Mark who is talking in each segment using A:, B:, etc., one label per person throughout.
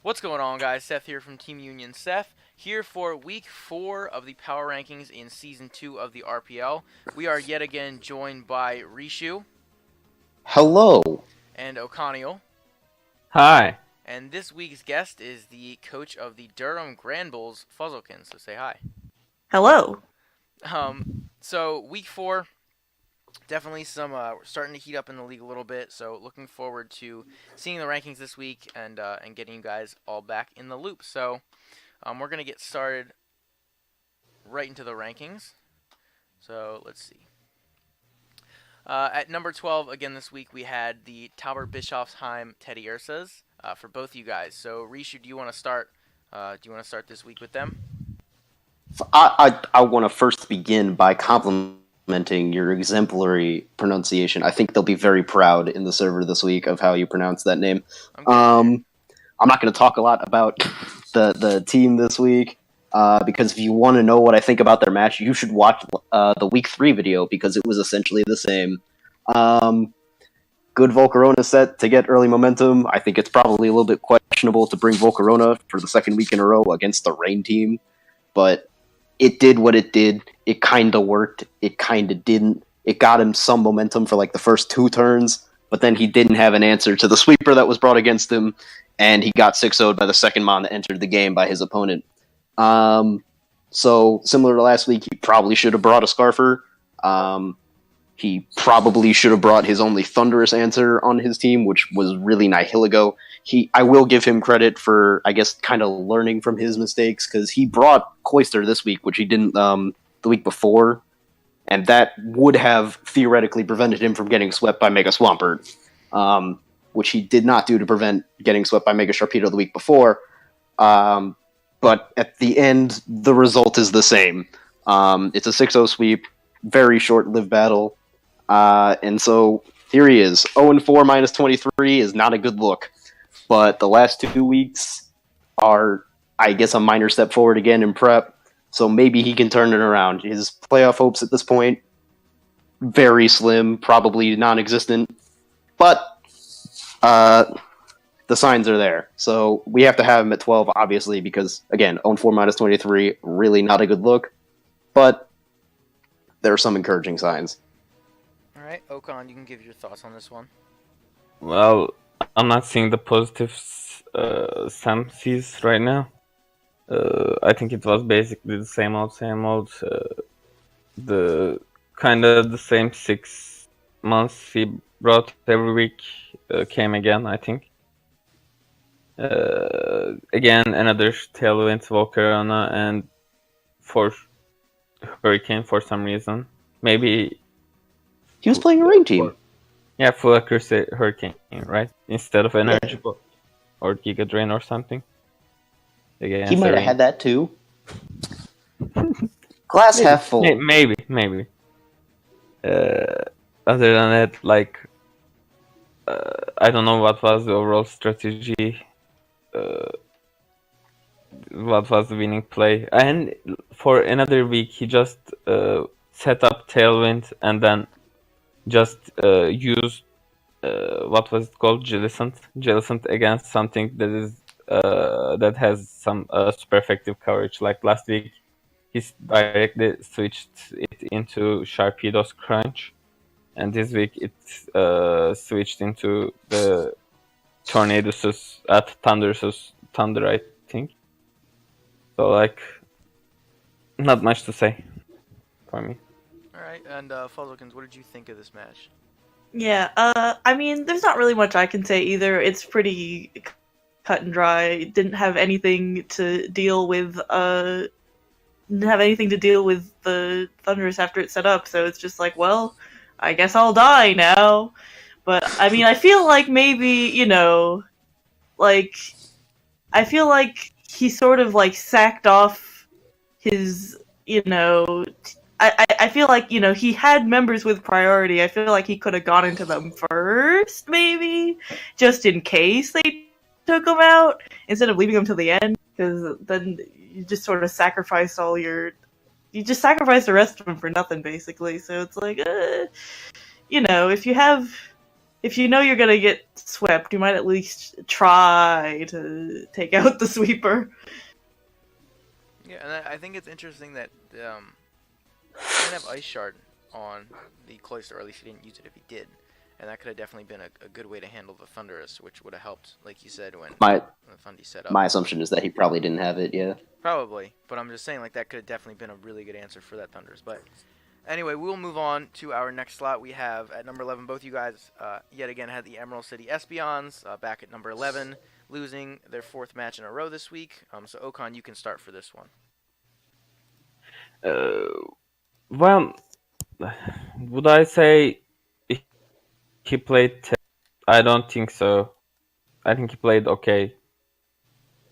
A: What's going on, guys? Seth here from Team Union Seth, here for week 4 of the power rankings in season 2 of the RPL. We are yet again joined by Rishu
B: Hello.
A: and O'Connell,
C: Hi.
A: and this week's guest is the coach of the Durham Granbulls, Fuzzlekin. So say hi.
D: Hello.
A: So week 4, definitely we're starting to heat up in the league a little bit. So looking forward to seeing the rankings this week and getting you guys all back in the loop. So we're gonna get started right into the rankings. So let's see. At number 12 again this week we had the Tauberbischofsheim Teddiursas for both of you guys. So Rishu, do you want to start? Do you want to start this week with them?
B: I want to first begin by complimenting your exemplary pronunciation. I think they'll be very proud in the server this week of how you pronounce that name. I'm not going to talk a lot about the team this week because if you want to know what I think about their match, you should watch the week 3 video because it was essentially the same. Good Volcarona set to get early momentum. I think it's probably a little bit questionable to bring Volcarona for the second week in a row against the Rain team, but it did what it did. It kind of worked. It kind of didn't. It got him some momentum for like the first 2 turns, but then he didn't have an answer to the sweeper that was brought against him, and he got 6-0'd by the second mon that entered the game by his opponent. So, similar to last week, he probably should have brought a Scarfer. He probably should have brought his only Thunderous answer on his team, which was really Nihiligo. I will give him credit for, I guess, kind of learning from his mistakes, because he brought Cloister this week, which he didn't the week before, and that would have theoretically prevented him from getting swept by Mega Swampert, which he did not do to prevent getting swept by Mega Sharpedo the week before. But at the end, the result is the same. It's a 6-0 sweep, very short-lived battle, and so here he is. 0-4 minus 23 is not a good look. But the last 2 weeks are, I guess, a minor step forward again in prep. So maybe he can turn it around. His playoff hopes at this point, very slim, probably non-existent. But the signs are there. So we have to have him at 12, obviously, because, again, 0-4 minus 23, really not a good look. But there are some encouraging signs.
A: All right, Ocon, you can give your thoughts on this one.
C: Well, I'm not seeing the positive Sam sees right now. I think it was basically the same old. The kind of the same 6 months he brought every week came again, I think. Again, another Tailwind, Volcarona, and for Hurricane for some reason. Maybe
B: He was playing a Rain team.
C: Yeah, full accuracy Hurricane, right? Instead of Energy Ball or Giga Drain or something. Again,
B: He might have had that too. Glass half full.
C: Maybe. Other than that, like, I don't know what was the overall strategy. What was the winning play? And for another week, he just set up Tailwind and then just used what was it called, Jellicent against something that is that has some super effective coverage. Like last week, he directly switched it into Sharpedo's Crunch, and this week it switched into the Tornadoes at Thunder, I think. So like, not much to say for me.
A: All right, and Fuzzlekins, what did you think of this match?
D: Yeah, I mean, there's not really much I can say either. It's pretty cut and dry. Didn't have anything to deal with, the Thunderous after it's set up, so it's just like, well, I guess I'll die now. But, I mean, I feel like maybe, I feel like he sort of, sacked off his, I feel like, he had members with priority. I feel like he could have gone into them first, maybe, just in case they took him out, instead of leaving him till the end, because then you just sort of sacrificed you just sacrificed the rest of them for nothing, basically. So it's like, if you have if you know you're gonna get swept, you might at least try to take out the sweeper.
A: Yeah, and I think it's interesting that he didn't have Ice Shard on the Cloister, or at least he didn't use it if he did. And that could have definitely been a good way to handle the Thunderous, which would have helped, like you said, when the Thundy set up.
B: My assumption is that he probably didn't have it, yeah.
A: Probably, but I'm just saying, like, that could have definitely been a really good answer for that Thunderous. But anyway, we'll move on to our next slot. We have, at number 11, both you guys, yet again, had the Emerald City Espeons, back at number 11, losing their 4th match in a row this week. So, Okan, you can start for this one.
C: Well, would I say he played? I don't think so. I think he played okay,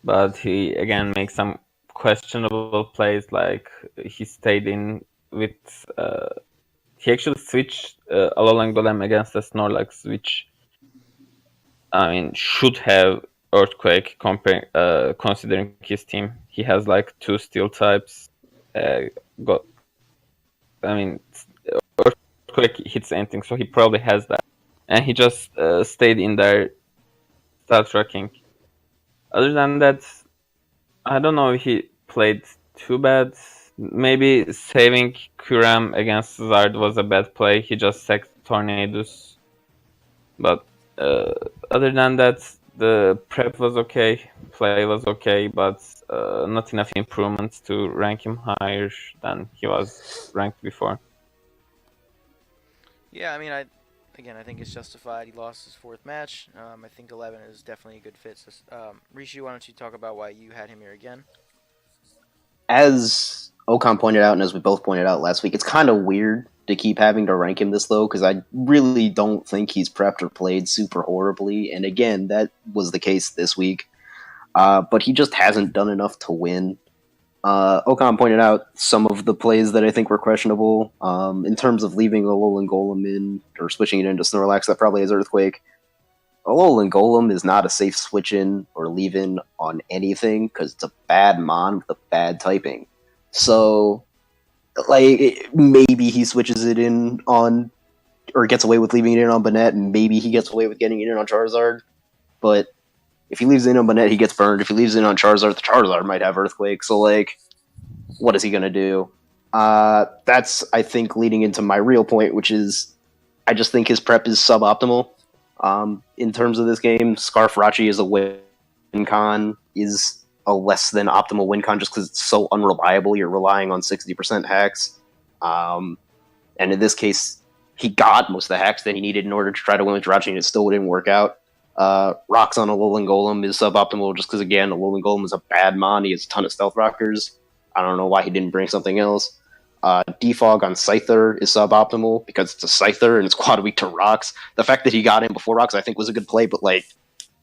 C: but he again makes some questionable plays. Like he stayed in with. He actually switched Alolan Golem against the Snorlax, which I mean should have Earthquake considering his team. He has like 2 Steel types. Earthquake hits anything, so he probably has that. And he just stayed in there, start tracking. Other than that, I don't know if he played too bad. Maybe saving Kuram against Zard was a bad play. He just sacked Tornadoes. But other than that, the prep was okay, play was okay, but not enough improvements to rank him higher than he was ranked before.
A: Yeah, I mean, I think it's justified. He lost his 4th match. I think 11 is definitely a good fit. So, Rishi, why don't you talk about why you had him here again?
B: As Okan pointed out, and as we both pointed out last week, it's kind of weird to keep having to rank him this low, because I really don't think he's prepped or played super horribly. And again, that was the case this week. But he just hasn't done enough to win. Okan pointed out some of the plays that I think were questionable. In terms of leaving Alolan Golem in, or switching it into Snorlax, that probably is Earthquake. Alolan Golem is not a safe switch in or leave in on anything, because it's a bad mon with a bad typing. So, like, maybe he switches it in on, or gets away with leaving it in on Banette, and maybe he gets away with getting it in on Charizard. But if he leaves it in on Banette, he gets burned. If he leaves it in on Charizard, the Charizard might have Earthquake. So, like, what is he going to do? That's, I think, leading into my real point, which is I just think his prep is suboptimal. In terms of this game, Scarf Rachi is a win con, is a less than optimal win con just because it's so unreliable. You're relying on 60% hacks. And in this case, he got most of the hacks that he needed in order to try to win with Rachi, and it still didn't work out. Rocks on Alolan Golem is suboptimal just because, again, Alolan Golem is a bad mon. He has a ton of Stealth Rockers. I don't know why he didn't bring something else. Defog on Scyther is suboptimal because it's a Scyther and it's quad weak to Rocks. The fact that he got in before Rocks I think was a good play, but like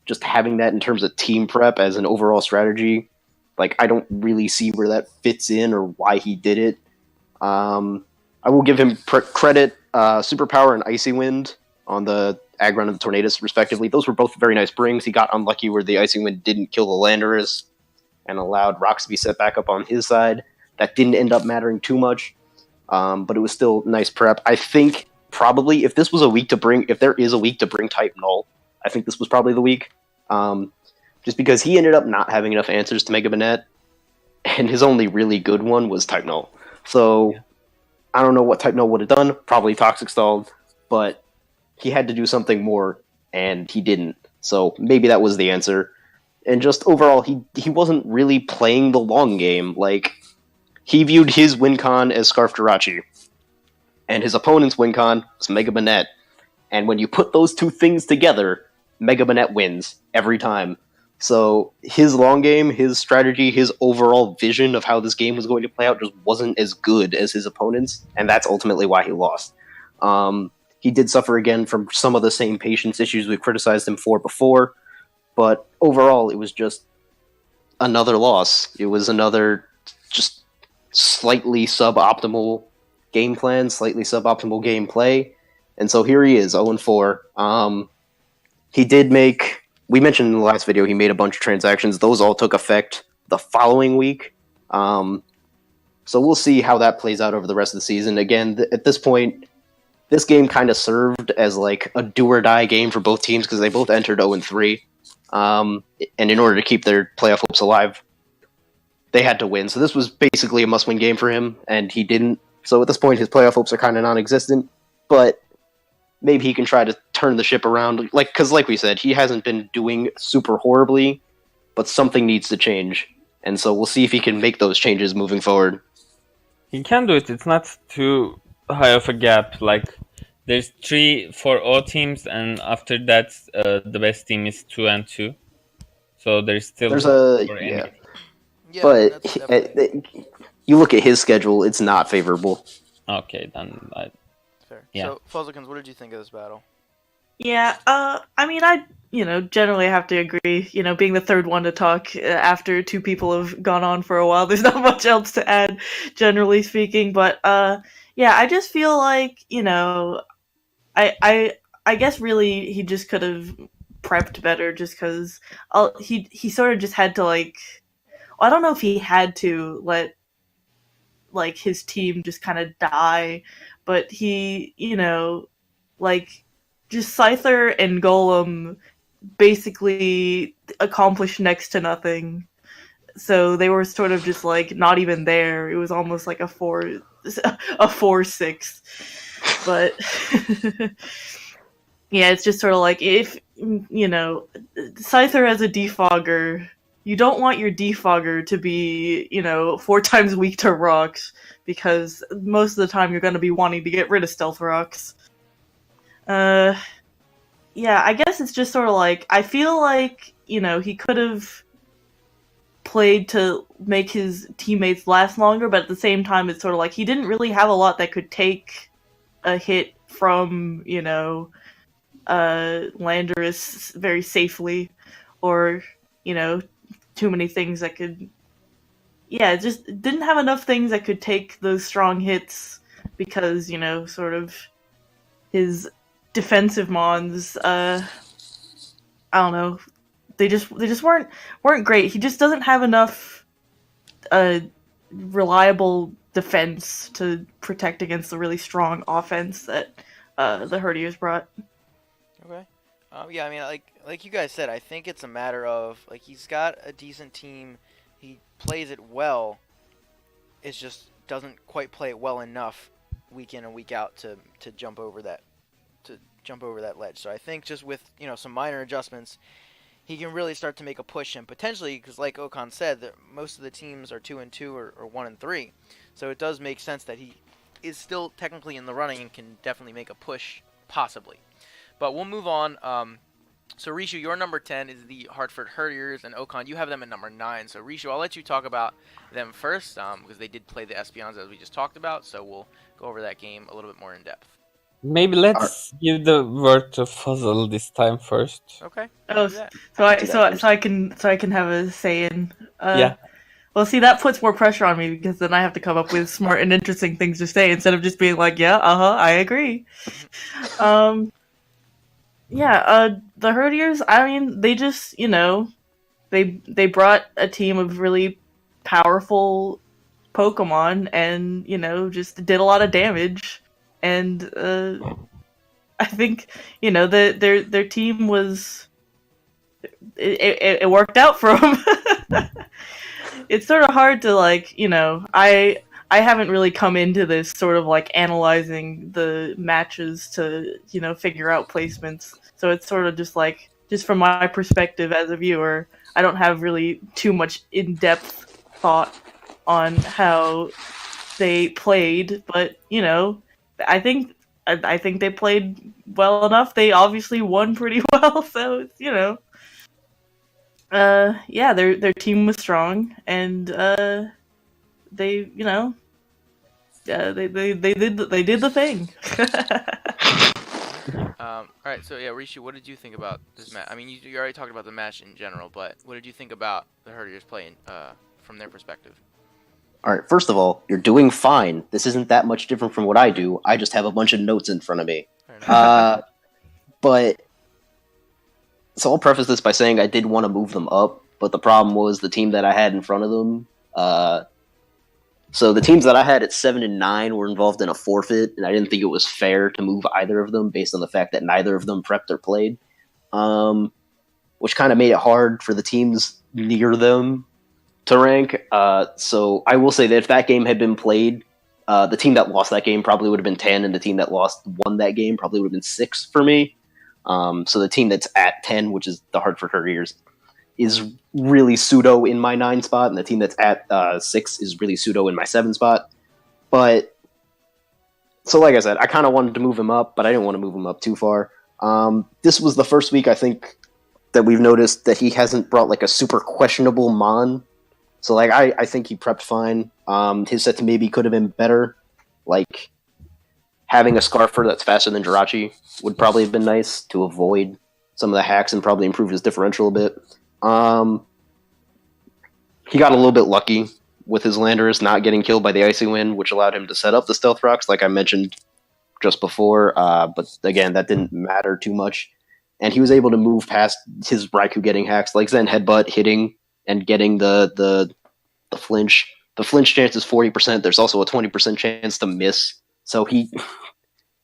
B: just having that in terms of team prep as an overall strategy, like I don't really see where that fits in or why he did it. I will give him credit, Superpower and Icy Wind on the Aggron and the Tornadus respectively. Those were both very nice brings. He got unlucky where the Icy Wind didn't kill the Landorus and allowed Rocks to be set back up on his side. That didn't end up mattering too much, but it was still nice prep. I think probably if this was a week to bring, if there is a week to bring type null, I think this was probably the week. Just because he ended up not having enough answers to Mega Banette, and his only really good one was type null. So yeah. I don't know what type null would have done. Probably Toxic Stalled, but he had to do something more, and he didn't. So maybe that was the answer. And just overall, he wasn't really playing the long game. Like, he viewed his win con as Scarf Jirachi, and his opponent's win con was Mega Banette. And when you put those two things together, Mega Banette wins every time. So his long game, his strategy, his overall vision of how this game was going to play out just wasn't as good as his opponent's, and that's ultimately why he lost. He did suffer again from some of the same patience issues we've criticized him for before, but overall it was just another loss. It was another just slightly suboptimal game plan, slightly suboptimal gameplay, and so here he is, 0-4. He did make, we mentioned in the last video, he made a bunch of transactions. Those all took effect the following week. So we'll see how that plays out over the rest of the season. Again, at this point, this game kind of served as like a do or die game for both teams because they both entered 0-3. And in order to keep their playoff hopes alive, they had to win. So this was basically a must-win game for him, and he didn't. So at this point, his playoff hopes are kind of non-existent. But maybe he can try to turn the ship around. Because like we said, he hasn't been doing super horribly, but something needs to change. And so we'll see if he can make those changes moving forward.
C: He can do it. It's not too high of a gap. Like, there's 3 for all teams, and after that, the best team is 2-2. So there's still
B: Yeah, but you look at his schedule; it's not favorable.
C: Okay, then
A: fair.
C: Yeah.
A: So, Fuzzlekins, what did you think of this battle?
D: Yeah, I mean, I generally have to agree. Being the third one to talk after 2 people have gone on for a while, there's not much else to add, generally speaking. But yeah, I just feel like I guess really he just could have prepped better, just because he sort of just had to I don't know if he had to let his team just kind of die, but he just Scyther and Golem basically accomplished next to nothing. So they were sort of just not even there. It was almost like a 4-6. But yeah, it's just sort of like if Scyther as a defogger, you don't want your defogger to be 4 times weak to rocks, because most of the time you're going to be wanting to get rid of stealth rocks. Yeah, I guess it's just sort of I feel like, he could have played to make his teammates last longer, but at the same time, it's sort of he didn't really have a lot that could take a hit from, Landorus very safely, or, too many things that could... Yeah, it just didn't have enough things that could take those strong hits, because, sort of his defensive mons, I don't know, they just weren't great. He just doesn't have enough reliable defense to protect against the really strong offense that the Herdiers brought.
A: Okay. Yeah, I mean, like you guys said, I think it's a matter of he's got a decent team, he plays it well. It just doesn't quite play it well enough week in and week out to jump over that ledge. So I think just with some minor adjustments, he can really start to make a push, and potentially, because like Okan said, that most of the teams are 2-2 or 1-3, so it does make sense that he is still technically in the running and can definitely make a push, possibly. But we'll move on. So Rishu, your number 10 is the Hartford Herdiers, and Okan, you have them at number 9. So Rishu, I'll let you talk about them first, because they did play the Espeons as we just talked about. So we'll go over that game a little bit more in depth.
C: Maybe let's give the word to Fuzzle this time first.
A: Okay.
D: Oh, so I can have a say in.
C: Yeah.
D: Well, see, that puts more pressure on me, because then I have to come up with smart and interesting things to say instead of just being like, yeah, I agree. Yeah, the Herdiers, I mean, they just, they brought a team of really powerful Pokemon and, just did a lot of damage. And I think, their team was... It worked out for them. It's sort of hard to, I haven't really come into this sort of analyzing the matches to, figure out placements. So it's sort of just just from my perspective as a viewer, I don't have really too much in-depth thought on how they played, but, I think they played well enough. They obviously won pretty well, so it's, yeah, their team was strong, and they did the thing.
A: All right, so yeah, Rishi, what did you think about this match? I mean, you already talked about the match in general, but what did you think about the Herdiers playing from their perspective?
B: All right, first of all, you're doing fine. This isn't that much different from what I do. I just have a bunch of notes in front of me. But so I'll preface this by saying I did want to move them up, but the problem was the team that I had in front of them So the teams that I had at 7 and 9 were involved in a forfeit, and I didn't think it was fair to move either of them based on the fact that neither of them prepped or played, which kind of made it hard for the teams near them to rank. So I will say that if that game had been played, the team that lost that game probably would have been 10, and the team that won that game probably would have been 6 for me. So the team that's at 10, which is the Hartford Herdiers, is really pseudo in my 9 spot, and the team that's at 6 is really pseudo in my 7 spot. But, so like I said, I kind of wanted to move him up, but I didn't want to move him up too far. This was the first week, I think, that we've noticed that he hasn't brought like a super questionable Mon. So like I think he prepped fine. His sets maybe could have been better. Like having a Scarfer that's faster than Jirachi would probably have been nice to avoid some of the hacks and probably improve his differential a bit. He got a little bit lucky with his Landorus not getting killed by the Icy Wind, which allowed him to set up the Stealth Rocks, like I mentioned just before. But again, that didn't matter too much. And he was able to move past his Raikou getting hacks, like Zen Headbutt hitting and getting the flinch. The flinch chance is 40%. There's also a 20% chance to miss. So he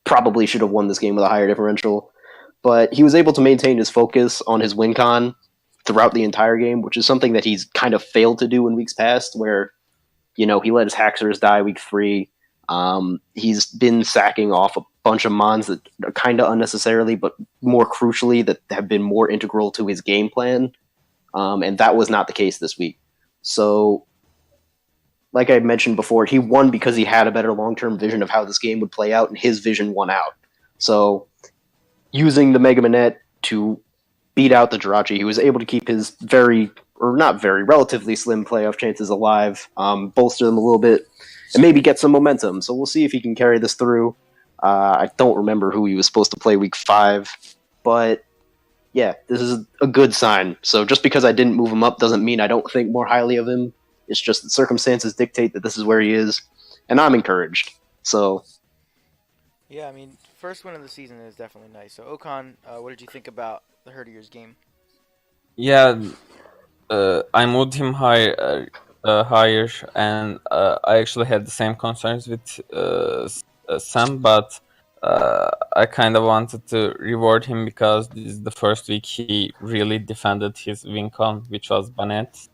B: probably should have won this game with a higher differential. But he was able to maintain his focus on his win con throughout the entire game, which is something that he's kind of failed to do in weeks past, where, you know, he let his Haxorus die week 3. He's been sacking off a bunch of Mons that are kind of unnecessarily, but more crucially, that have been more integral to his game plan. And that was not the case this week. So, like I mentioned before, he won because he had a better long-term vision of how this game would play out, and his vision won out. So, using the Mega Manette to beat out the Jirachi, he was able to keep his relatively slim playoff chances alive, bolster them a little bit, and maybe get some momentum. So we'll see if he can carry this through. I don't remember who he was supposed to play week 5, but yeah, this is a good sign. So just because I didn't move him up doesn't mean I don't think more highly of him. It's just that circumstances dictate that this is where he is, and I'm encouraged. So
A: yeah, I mean, first win of the season is definitely nice. So Okan, what did you think about the Herdiers game?
C: Yeah, I moved him higher, and I actually had the same concerns with Sam, but I kind of wanted to reward him because this is the first week he really defended his win con, which was Banet.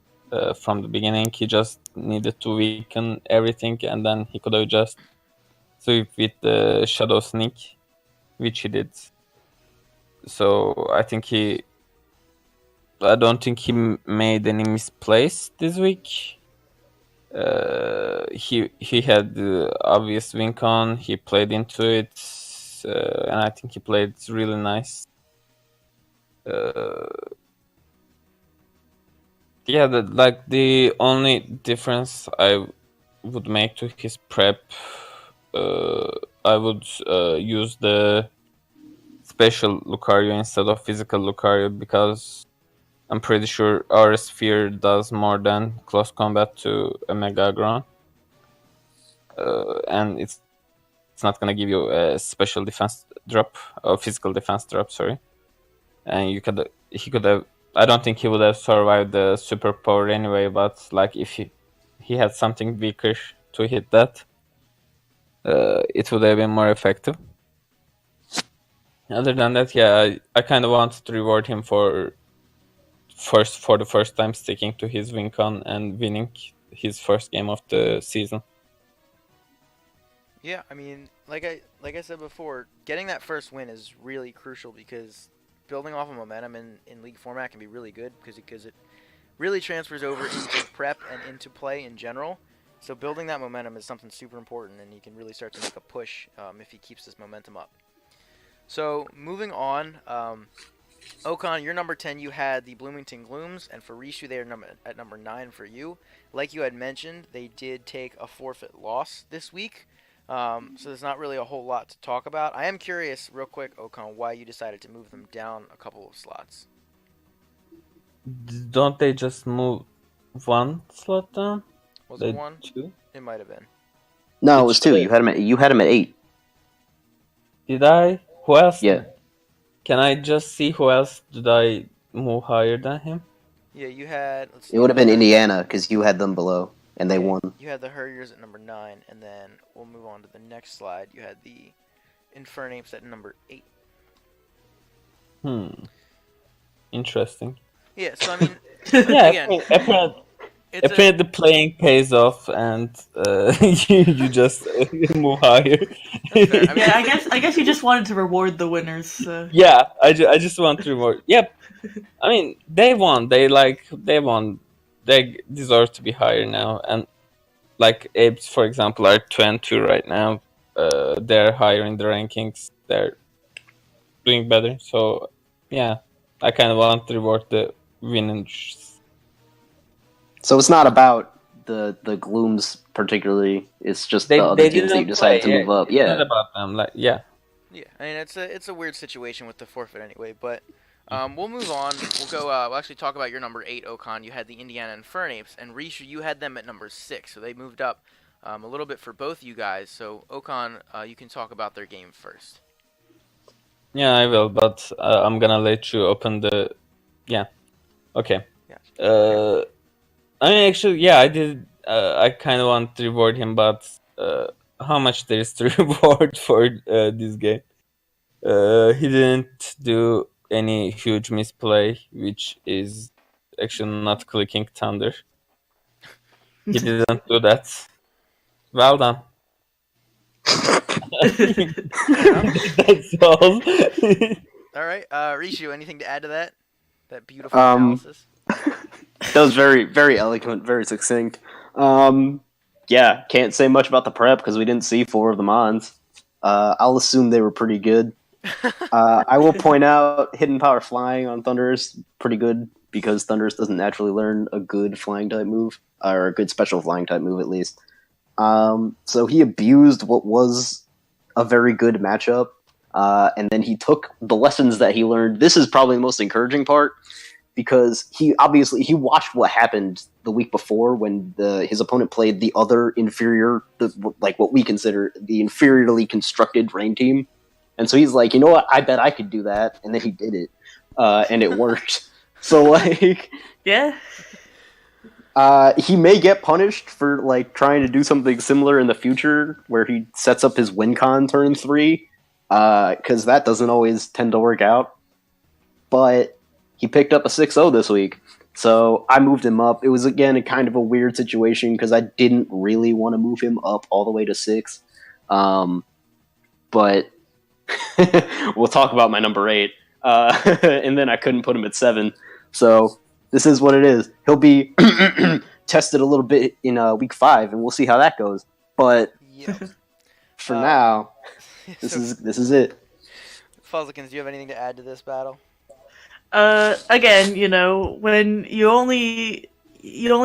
C: From the beginning, he just needed to weaken everything, and then he could have just sweep with the Shadow Sneak, which he did. So I don't think he made any misplays this week. He had the obvious win con. He played into it, and I think he played really nice. Yeah, the only difference I would make to his prep, I would use the special Lucario instead of physical Lucario, because I'm pretty sure our Sphere does more than close combat to a Megagon. And it's not gonna give you a special defense drop, or physical defense drop, sorry. And he could have, I don't think he would have survived the superpower anyway, but like if he had something weaker to hit that, it would have been more effective. Other than that, yeah, I kind of wanted to reward him for the first time sticking to his win con and winning his first game of the season.
A: Yeah, I mean, like I said before, getting that first win is really crucial, because building off of momentum in league format can be really good, because it really transfers over into prep and into play in general. So building that momentum is something super important, and he can really start to make a push if he keeps this momentum up. So moving on, Okan, you're number 10. You had the Bloomington Glooms, and for Rishu, they are at number 9 for you. Like you had mentioned, they did take a forfeit loss this week, so there's not really a whole lot to talk about. I am curious, real quick, Okan, why you decided to move them down a couple of slots.
C: Don't they just move one slot down?
A: Was it 1?
C: 2?
A: It might have been.
B: no, it was 2. You had him at 8.
C: Did I? Who else?
B: Yeah.
C: Can I just see who else did I move higher than him?
A: Yeah, you had. Let's see,
B: It would have been Indiana because you had them below, and they won.
A: You had the Herdiers at number 9, and then we'll move on to the next slide. You had the Infernapes at number 8.
C: Interesting.
A: Yeah, so I mean,
C: Yeah,
A: again,
C: apparently the playing pays off, and you just move higher.
A: That's fair. I mean,
D: Yeah, I guess you just wanted to reward the winners. So.
C: Yeah, I just want to reward. Yep. I mean, they won. They won. They deserve to be higher now. And like Apes, for example, are 22 right now. They're higher in the rankings. They're doing better. So yeah, I kind of want to reward the winners.
B: So it's not about the Glooms particularly. It's just the other teams that you decided to move up.
C: It's not about them. Like
A: Yeah, I mean it's a weird situation with the forfeit anyway, but we'll move on. We'll go. We'll actually talk about your number 8, Okan. You had the Indiana Infernapes, and Risha, you had them at number 6, so they moved up a little bit for both you guys. So Okan, you can talk about their game first.
C: Yeah, I will, but I'm gonna let you open the. Yeah. Okay.
A: Yeah.
C: I mean, actually, yeah, I did. I kind of want to reward him, but how much there is to reward for this game? He didn't do any huge misplay, which is actually not clicking Thunder. He didn't do that. Well done. That's all.
A: All right, Rishu, anything to add to that? That beautiful analysis.
B: That was very, very eloquent, very succinct. Yeah, can't say much about the prep because we didn't see 4 of the Mons. I'll assume they were pretty good. I will point out Hidden Power Flying on Thunderous, pretty good, because Thunderous doesn't naturally learn a good flying type move, or a good special flying type move at least. So he abused what was a very good matchup, and then he took the lessons that he learned. This is probably the most encouraging part, because he watched what happened the week before when his opponent played the other inferior, like what we consider the inferiorly constructed rain team. And so he's like, you know what? I bet I could do that. And then he did it. And it worked. So, like...
D: Yeah.
B: He may get punished for, like, trying to do something similar in the future, where he sets up his win con turn 3. Because that doesn't always tend to work out. But he picked up a 6-0 this week. So I moved him up. It was, again, a kind of a weird situation, because I didn't really want to move him up all the way to 6. But... we'll talk about my number 8, and then I couldn't put him at 7. So this is what it is. He'll be tested a little bit in week 5, and we'll see how that goes. But for now, this is it.
A: Fuzzikins, do you have anything to add to this battle?
D: Again, when you only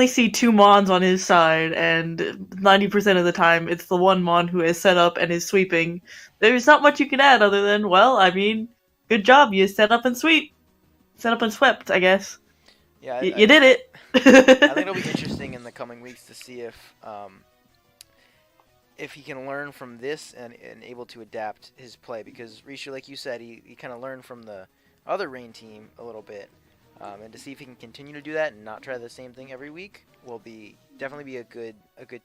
D: see 2 Mons on his side, and 90% of the time it's the one Mon who is set up and is sweeping. There's not much you can add other than, well, I mean, good job, you set up and sweep. Set up and swept, I guess.
A: Yeah,
D: you did it.
A: I think it'll be interesting in the coming weeks to see if he can learn from this and able to adapt his play, because Rishu, like you said, he kind of learned from the other rain team a little bit. And to see if he can continue to do that and not try the same thing every week will definitely be a good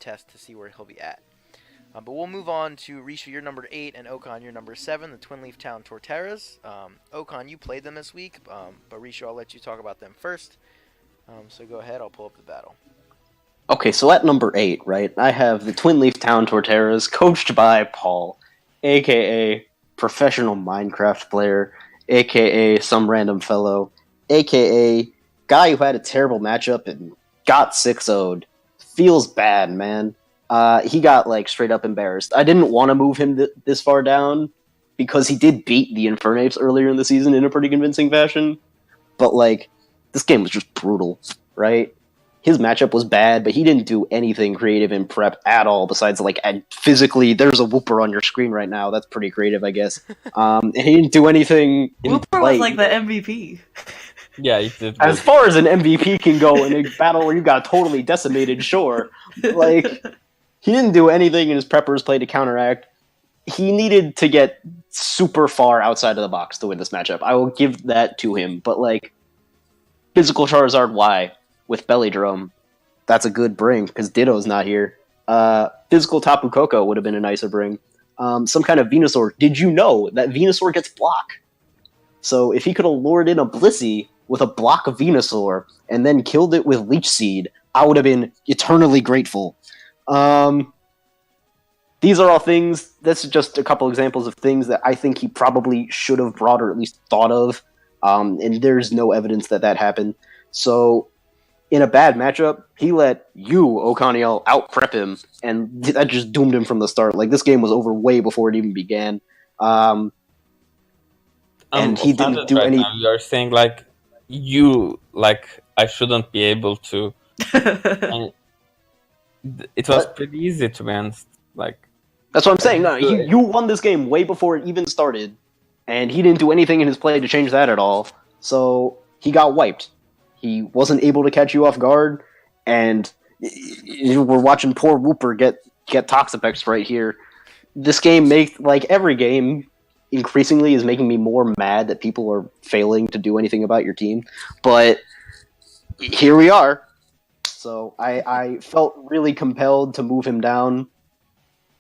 A: test to see where he'll be at. But we'll move on to Risha, your number 8, and Okan, your number 7, the Twinleaf Town Torterras. Okan, you played them this week, but Risha, I'll let you talk about them first. So go ahead, I'll pull up the battle.
B: Okay, so at number 8, right, I have the Twinleaf Town Torterras, coached by Paul, a.k.a. professional Minecraft player, a.k.a. some random fellow, a.k.a. guy who had a terrible matchup and got 6-0'd. Feels bad, man. He got, like, straight up embarrassed. I didn't want to move him this far down, because he did beat the Infernapes earlier in the season in a pretty convincing fashion. But, like, this game was just brutal, right? His matchup was bad, but he didn't do anything creative in prep at all, besides, like, physically, there's a Whooper on your screen right now. That's pretty creative, I guess. And he didn't do anything in
D: Whooper
B: play.
D: was, like, the MVP.
C: Yeah, he did.
B: As far as an MVP can go in a battle where you got totally decimated, sure. Like... He didn't do anything in his prepper's play to counteract. He needed to get super far outside of the box to win this matchup. I will give that to him. But, like, Physical Charizard Y with Belly Drum, that's a good bring because Ditto's not here. Physical Tapu Koko would have been a nicer bring. Some kind of Venusaur. Did you know that Venusaur gets block? So if he could have lured in a Blissey with a block of Venusaur and then killed it with Leech Seed, I would have been eternally grateful. These are all things, that's just a couple examples of things that I think he probably should have brought or at least thought of, and there's no evidence that that happened. So, in a bad matchup, he let you, O'Connell, out-prep him, and that just doomed him from the start. Like, this game was over way before it even began. And he didn't do any...
C: Now. You are saying, like, I shouldn't be able to... And it was pretty easy, to be honest. Like...
B: That's what I'm saying. No, you won this game way before it even started, and he didn't do anything in his play to change that at all. So he got wiped. He wasn't able to catch you off guard, and we're watching poor Whooper get Toxapex right here. This game every game increasingly is making me more mad that people are failing to do anything about your team. But here we are. So I felt really compelled to move him down.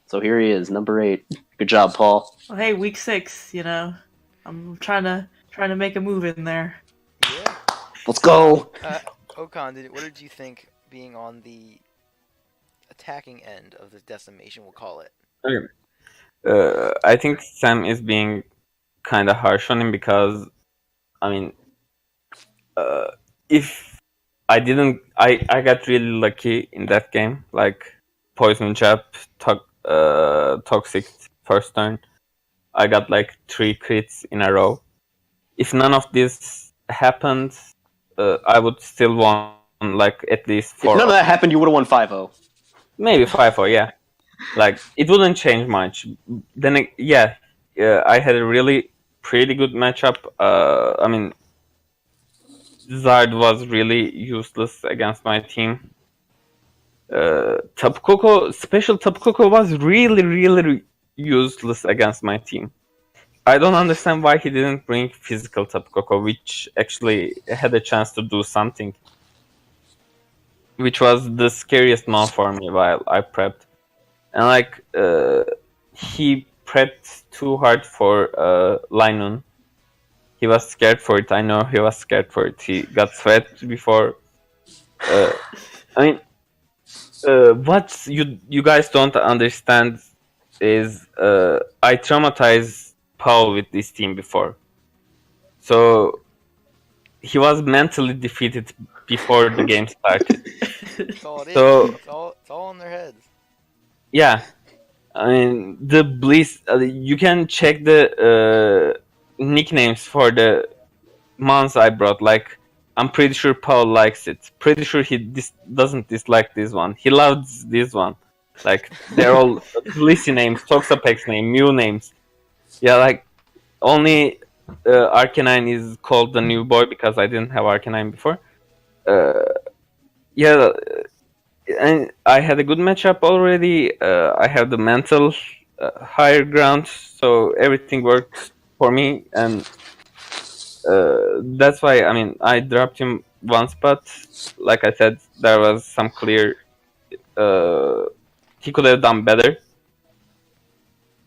B: So here he is, number 8. Good job, Paul.
D: Well, hey, week 6, I'm trying to make a move in there.
A: Yeah.
B: Let's go.
A: Ocon, what did you think being on the attacking end of this decimation, we'll call it?
C: Okay. I think Sam is being kind of harsh on him because, if I didn't, I got really lucky in that game, like Poison Jab, Toxic first turn. I got 3 crits in a row. If none of this happened, I would still won at least 4.
B: If none of that happened, you would have won 5-0.
C: Maybe 5-0, yeah. It wouldn't change much. Then, I had a really pretty good matchup. Zard was really useless against my team. Special Tapu Koko was really, really useless against my team. I don't understand why he didn't bring physical Tapu Koko, which actually had a chance to do something. Which was the scariest one for me while I prepped. And he prepped too hard for Linun. He was scared for it. I know he was scared for it. He got sweat before. What you guys don't understand is I traumatized Paul with this team before. So he was mentally defeated before the game started.
A: That's all it is.
C: So,
A: it's all in their heads.
C: Yeah. The Bliss, you can check the nicknames for the months I brought. I'm pretty sure Paul likes it. Pretty sure he doesn't dislike this one. He loves this one. They're all Blissey names, Toxapex name, Mew names. Yeah, only Arcanine is called the new boy because I didn't have Arcanine before. And I had a good matchup already. I have the mental higher ground, so everything worked for me, and that's why I dropped him one spot. Like I said, there was some clear. He could have done better,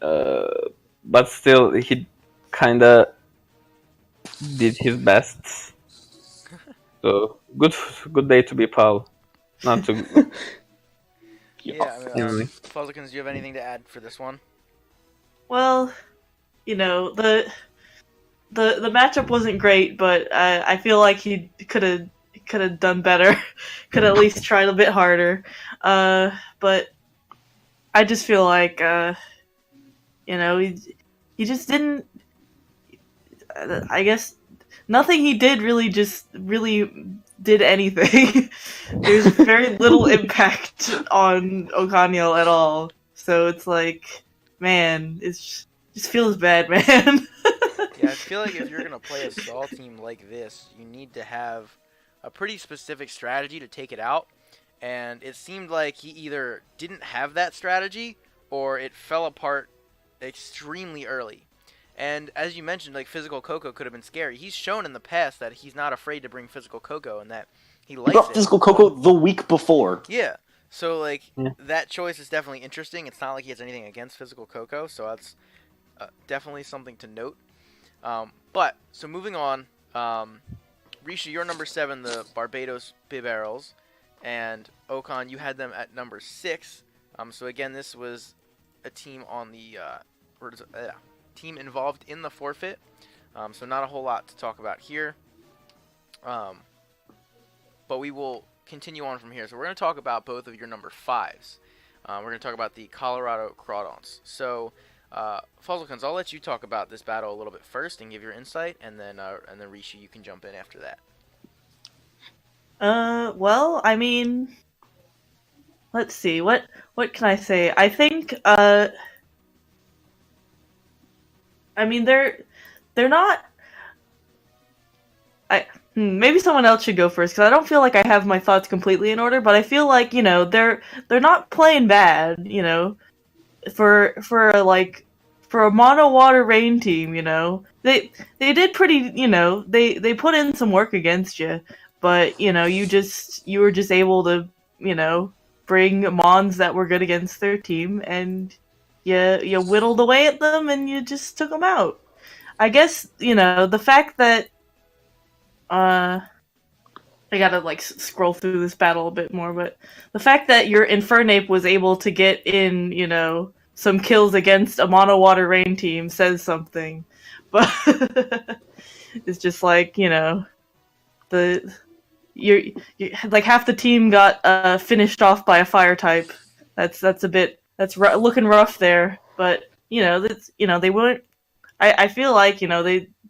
C: but still he kinda did his best. So good day to be Paul. Not to.
A: Yeah, Fuzzikins, do you have anything to add for this one?
D: Well, the matchup wasn't great, but I feel like he could have done better. Could at least tried a bit harder. But I just feel like he just didn't. I guess nothing he did really did anything. There's very little impact on O'Connell at all. So it's man, it just feels bad, man.
A: Yeah, I feel like if you're going to play a stall team like this, you need to have a pretty specific strategy to take it out. And it seemed like he either didn't have that strategy or it fell apart extremely early. And as you mentioned, physical Koko could have been scary. He's shown in the past that he's not afraid to bring physical Koko and that He
B: He
A: likes
B: brought
A: it.
B: physical Coco the week before.
A: Yeah. So like
C: Yeah.
A: that choice is definitely interesting. It's not like he has anything against physical Coco, so that's definitely something to note. But so moving on, Risha, you're number 7, the Barbados Bibarrels, and Okan, you had them at number 6. So again, this was a team on the team involved in the forfeit. So not a whole lot to talk about here. But we will continue on from here. So we're going to talk about both of your number 5s. We're going to talk about the Colorado Crawdaunts. So, Fuzzlekins, I'll let you talk about this battle a little bit first and give your insight, and then Rishi, you can jump in after that.
D: Well, I mean, let's see. What can I say? I think, I mean, they're not. Maybe someone else should go first because I don't feel like I have my thoughts completely in order. But I feel like they're not playing bad. For a mono water rain team, they did pretty. They put in some work against you, but you were just able to bring mons that were good against their team, and you whittled away at them and you just took them out. I guess the fact that I gotta scroll through this battle a bit more, but the fact that your Infernape was able to get in, some kills against a mono water rain team says something. But it's just you're like half the team got finished off by a fire type. That's looking rough there. But they weren't. I feel like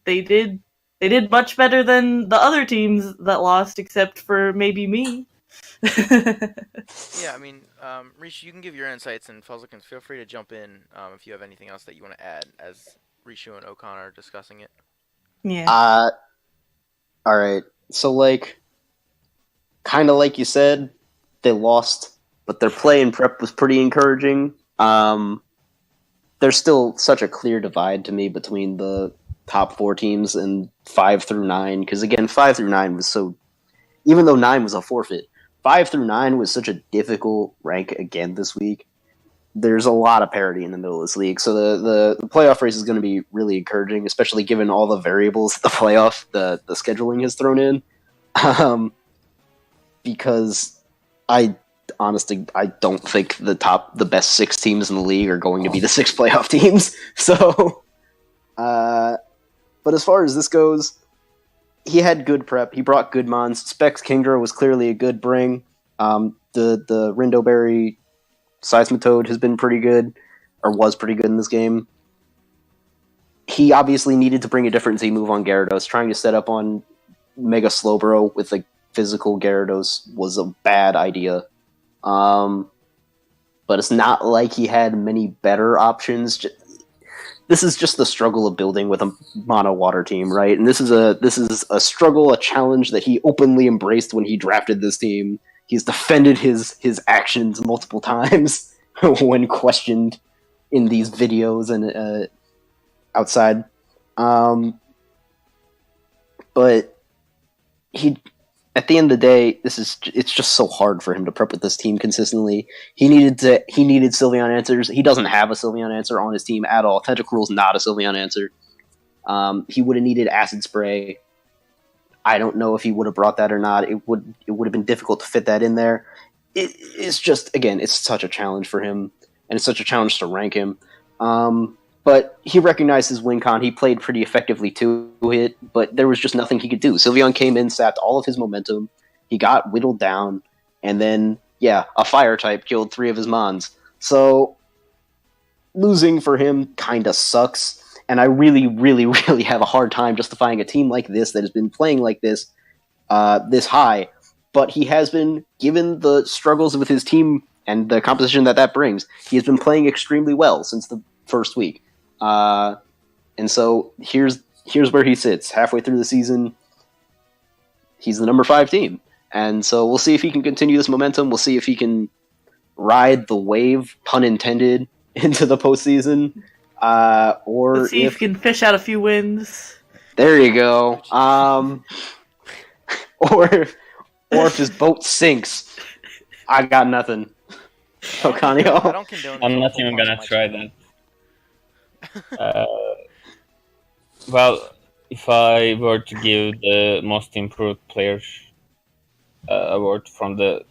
D: they did much better than the other teams that lost, except for maybe me.
A: Yeah, I mean, Rishi, you can give your insights, and Fuzzlekins, feel free to jump in if you have anything else that you want to add as Rishu and Okan are discussing it.
D: Yeah.
B: All right. So, kind of like you said, they lost, but their play and prep was pretty encouraging. There's still such a clear divide to me between the top 4 teams and 5 through 9, because again, 5 through 9 was so, even though 9 was a forfeit, 5 through 9 was such a difficult rank again this week. There's a lot of parity in the middle of this league, so the playoff race is going to be really encouraging, especially given all the variables the scheduling has thrown in. Because I honestly don't think the best 6 teams in the league are going to be the 6 playoff teams. So, but as far as this goes, he had good prep. He brought good mons. Specs Kingdra was clearly a good bring. The Rindoberry Seismitoad has been pretty good, or was pretty good in this game. He obviously needed to bring a different Z move on Gyarados. Trying to set up on Mega Slowbro with a physical Gyarados was a bad idea. But it's not like he had many better options. This is just the struggle of building with a mono water team, right? And this is a struggle, a challenge that he openly embraced when he drafted this team. He's defended his actions multiple times when questioned in these videos and outside. But he, at the end of the day, it's just so hard for him to prep with this team consistently. He needed Sylveon answers. He doesn't have a Sylveon answer on his team at all. Tentacruel's not a Sylveon answer. He would have needed Acid Spray. I don't know if he would have brought that or not. It would have been difficult to fit that in there. It's just, again, it's such a challenge for him, and it's such a challenge to rank him. But he recognized his win con. He played pretty effectively to it, but there was just nothing he could do. Sylveon came in, sapped all of his momentum. He got whittled down, and then, a fire type killed 3 of his mons. So, losing for him kind of sucks, and I really, really, really have a hard time justifying a team like this that has been playing like this, this high. But he has been, given the struggles with his team and the composition that brings, he has been playing extremely well since the first week. And so here's where he sits halfway through the season. He's the number 5 team, and so we'll see if he can continue this momentum. We'll see if he can ride the wave, pun intended, into the postseason. Or
D: let's see if he can fish out a few wins.
B: There you go. Or or if his boat sinks, I got nothing.
A: I
B: Okanio.
A: don't condone.
C: I'm not
A: full
C: even
A: points
C: gonna
A: on my
C: try
A: channel.
C: that. Well, if I were to give the most improved player award from the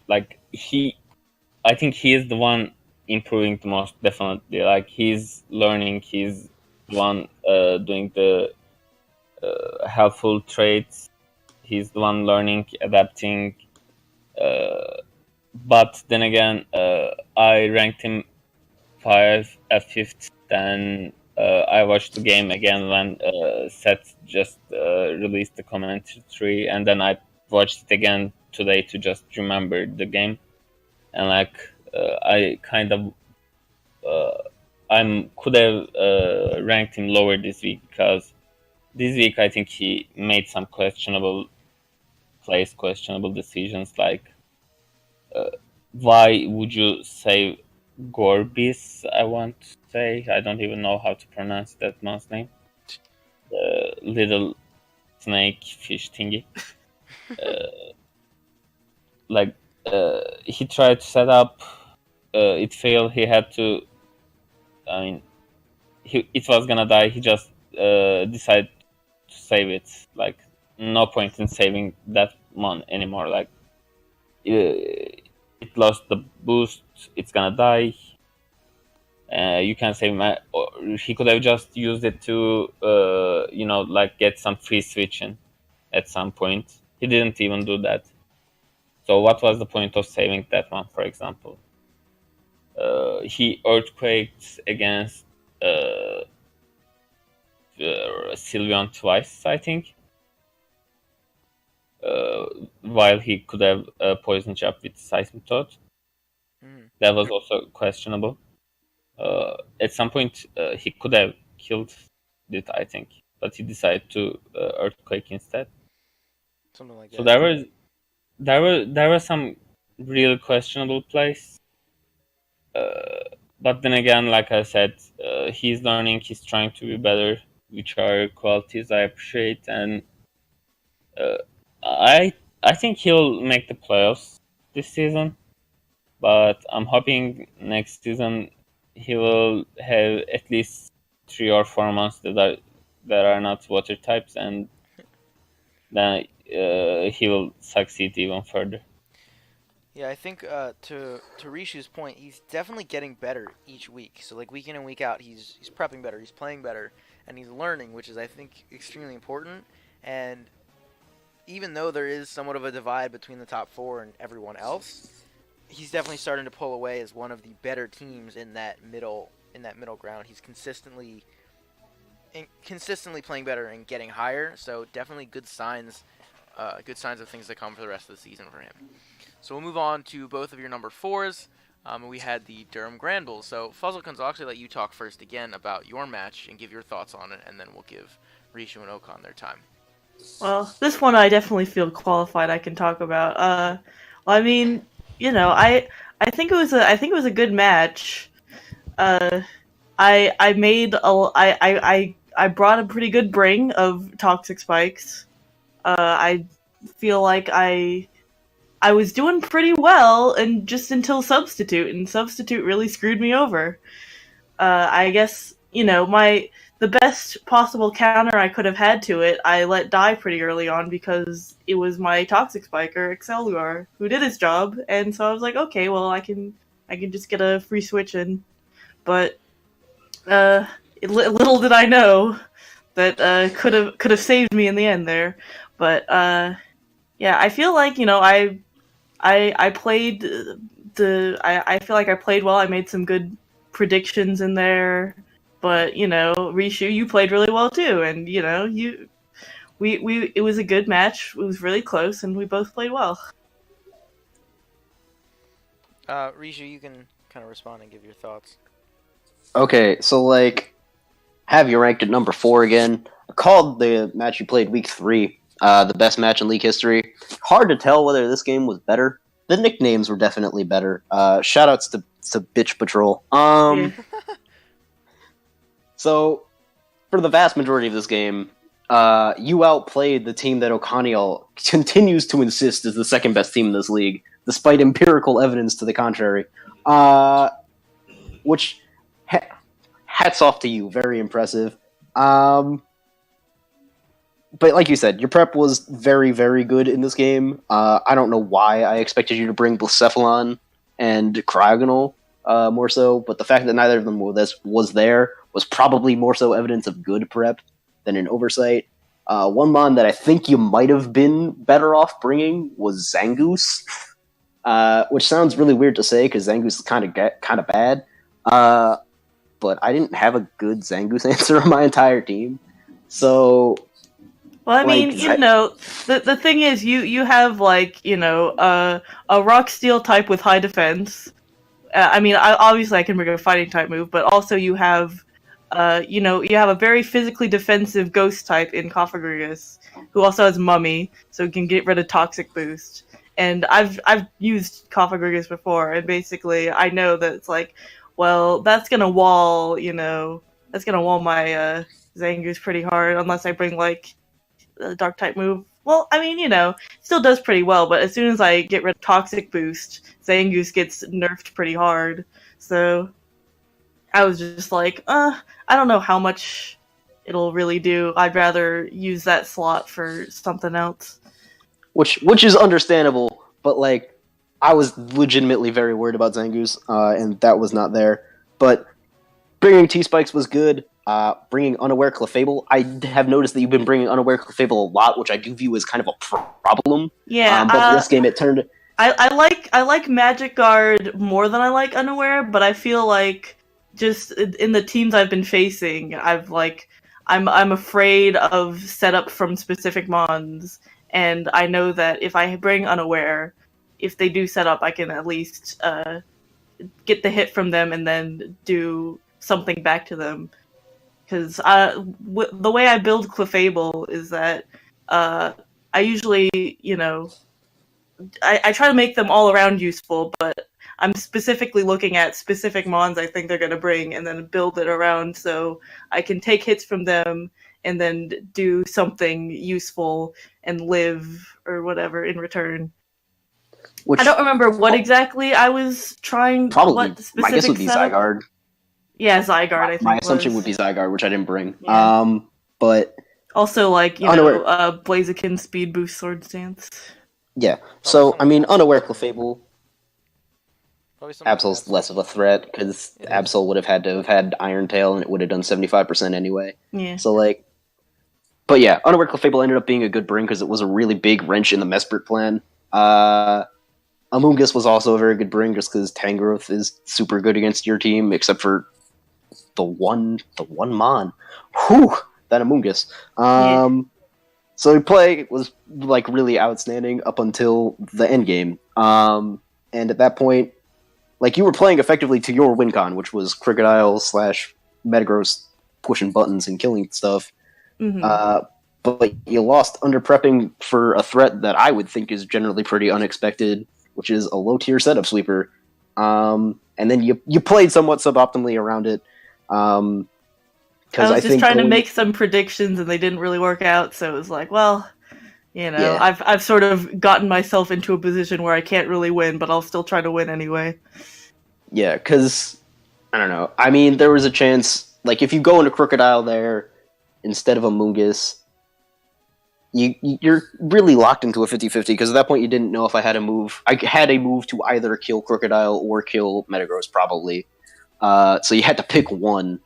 C: I think he is the one improving the most, definitely. Like, he's learning, he's the one doing the helpful traits. He's the one learning, adapting. But then again, I ranked him fifth. Then I watched the game again when Seth just released the commentary, and then I watched it again today to just remember the game. And I kind of could have ranked him lower this week, because this week I think he made some questionable plays, questionable decisions. Like, why would you save Gorbis? I want to say, I don't even know how to pronounce that man's name. The little snake fish thingy. He tried to set up. It failed. He had to. I mean, it was gonna die. He just decided to save it. Like, no point in saving that mon anymore. Like, it lost the boost. It's gonna die. You can save him. Or he could have just used it to, get some free switching at some point. He didn't even do that. So what was the point of saving that one, for example? He earthquaked against Sylveon twice, I think. While he could have poisoned up with Seismitoad. That was also questionable. At some point, he could have killed it, I think, but he decided to earthquake instead.
A: Something like that.
C: So there were some real questionable plays. But then again, like I said, he's learning, he's trying to be better, which are qualities I appreciate, and I think he'll make the playoffs this season. But I'm hoping next season he will have at least 3 or 4 months that are not water types, and then he will succeed even further.
A: Yeah, I think to Rishu's point, he's definitely getting better each week. So like week in and week out, he's prepping better, he's playing better, and he's learning, which is I think extremely important. And even though there is somewhat of a divide between the top 4 and everyone else, he's definitely starting to pull away as one of the better teams in that middle ground. He's consistently playing better and getting higher. So definitely good signs of things to come for the rest of the season for him. So we'll move on to both of your number 4s. We had the Durham Granbulls. So Fuzzlecons, I'll actually let you talk first again about your match and give your thoughts on it, and then we'll give Rishu and Okan their time.
D: Well, this one I definitely feel qualified I can talk about. I mean, I think it was a good match. I brought a pretty good bring of toxic spikes. I feel like I was doing pretty well, and just until Substitute really screwed me over. I guess the best possible counter I could have had to it, I let die pretty early on because it was my Toxic Spiker, Excelluar, who did his job, and so I was like, okay, well, I can just get a free switch in. But little did I know that could have saved me in the end there. But yeah, I feel like I played I feel like I played well. I made some good predictions in there. But Rishu, you played really well too, and it was a good match. It was really close, and we both played well.
A: Rishu, you can kind of respond and give your thoughts.
B: Okay, so have you ranked at number 4 again? I called the match you played week 3 the best match in league history. Hard to tell whether this game was better. The nicknames were definitely better. Shoutouts to Bitch Patrol. Yeah. So, for the vast majority of this game, you outplayed the team that O'Connell continues to insist is the second best team in this league, despite empirical evidence to the contrary. Which, hats off to you, very impressive. But like you said, your prep was very, very good in this game. I don't know why I expected you to bring Blacephalon and Cryogonal more so, but the fact that neither of them was there was probably more so evidence of good prep than an oversight. One mon that I think you might have been better off bringing was Zangoose, which sounds really weird to say because Zangoose is kind of bad. But I didn't have a good Zangoose answer on my entire team, so.
D: Well, I mean, the thing is, you have a rock steel type with high defense. Obviously I can bring a fighting type move, but also you have, you have a very physically defensive ghost type in Cofagrigus, who also has Mummy, so he can get rid of Toxic Boost. And I've used Cofagrigus before, and basically I know that it's like, well, that's gonna wall my Zangoose pretty hard, unless I bring a dark type move. Well, I mean, still does pretty well, but as soon as I get rid of Toxic Boost, Zangoose gets nerfed pretty hard. So I was just like, I don't know how much it'll really do. I'd rather use that slot for something else.
B: Which is understandable, but I was legitimately very worried about Zangoose, and that was not there. But bringing T-Spikes was good. Bringing Unaware Clefable, I have noticed that you've been bringing Unaware Clefable a lot, which I do view as kind of a problem.
D: Yeah,
B: but in this game it turned.
D: I like Magic Guard more than I like Unaware, but I feel like just in the teams I've been facing, I'm afraid of setup from specific mons, and I know that if I bring Unaware, if they do set up, I can at least get the hit from them and then do something back to them. Because the way I build Clefable is that I usually, I try to make them all around useful, but I'm specifically looking at specific mons I think they're going to bring and then build it around so I can take hits from them and then do something useful and live or whatever in return. I don't remember what exactly I was trying.
B: Probably,
D: what specific
B: my guess would be
D: setup?
B: Zygarde.
D: Yeah, Zygarde, I think.
B: My assumption would be Zygarde, which I didn't bring.
D: Yeah.
B: But
D: also, Blaziken Speed Boost Sword Stance.
B: Yeah. So, Unaware Clefable. Absol's less of a threat, because Absol would have had Iron Tail, and it would have done 75% anyway.
D: Yeah.
B: So, but yeah, Unaware Clefable ended up being a good bring, because it was a really big wrench in the Mesprit plan. Amoonguss was also a very good bring, just because Tangrowth is super good against your team, except for the one mon. Whew! That Amoonguss. So play was really outstanding up until the end game. And at that point, you were playing effectively to your win con, which was Crocodile / Metagross pushing buttons and killing stuff.
D: Mm-hmm.
B: But you lost under prepping for a threat that I would think is generally pretty unexpected, which is a low tier setup sweeper. And then you played somewhat suboptimally around it.
D: I was just trying to make some predictions and they didn't really work out, so it was like, well, yeah. I've sort of gotten myself into a position where I can't really win, but I'll still try to win anyway.
B: Yeah, because, I don't know. There was a chance, if you go into Crocodile there instead of Amoonguss, you're really locked into a 50-50, because at that point you didn't know if I had a move. I had a move to either kill Crocodile or kill Metagross, probably. So you had to pick one.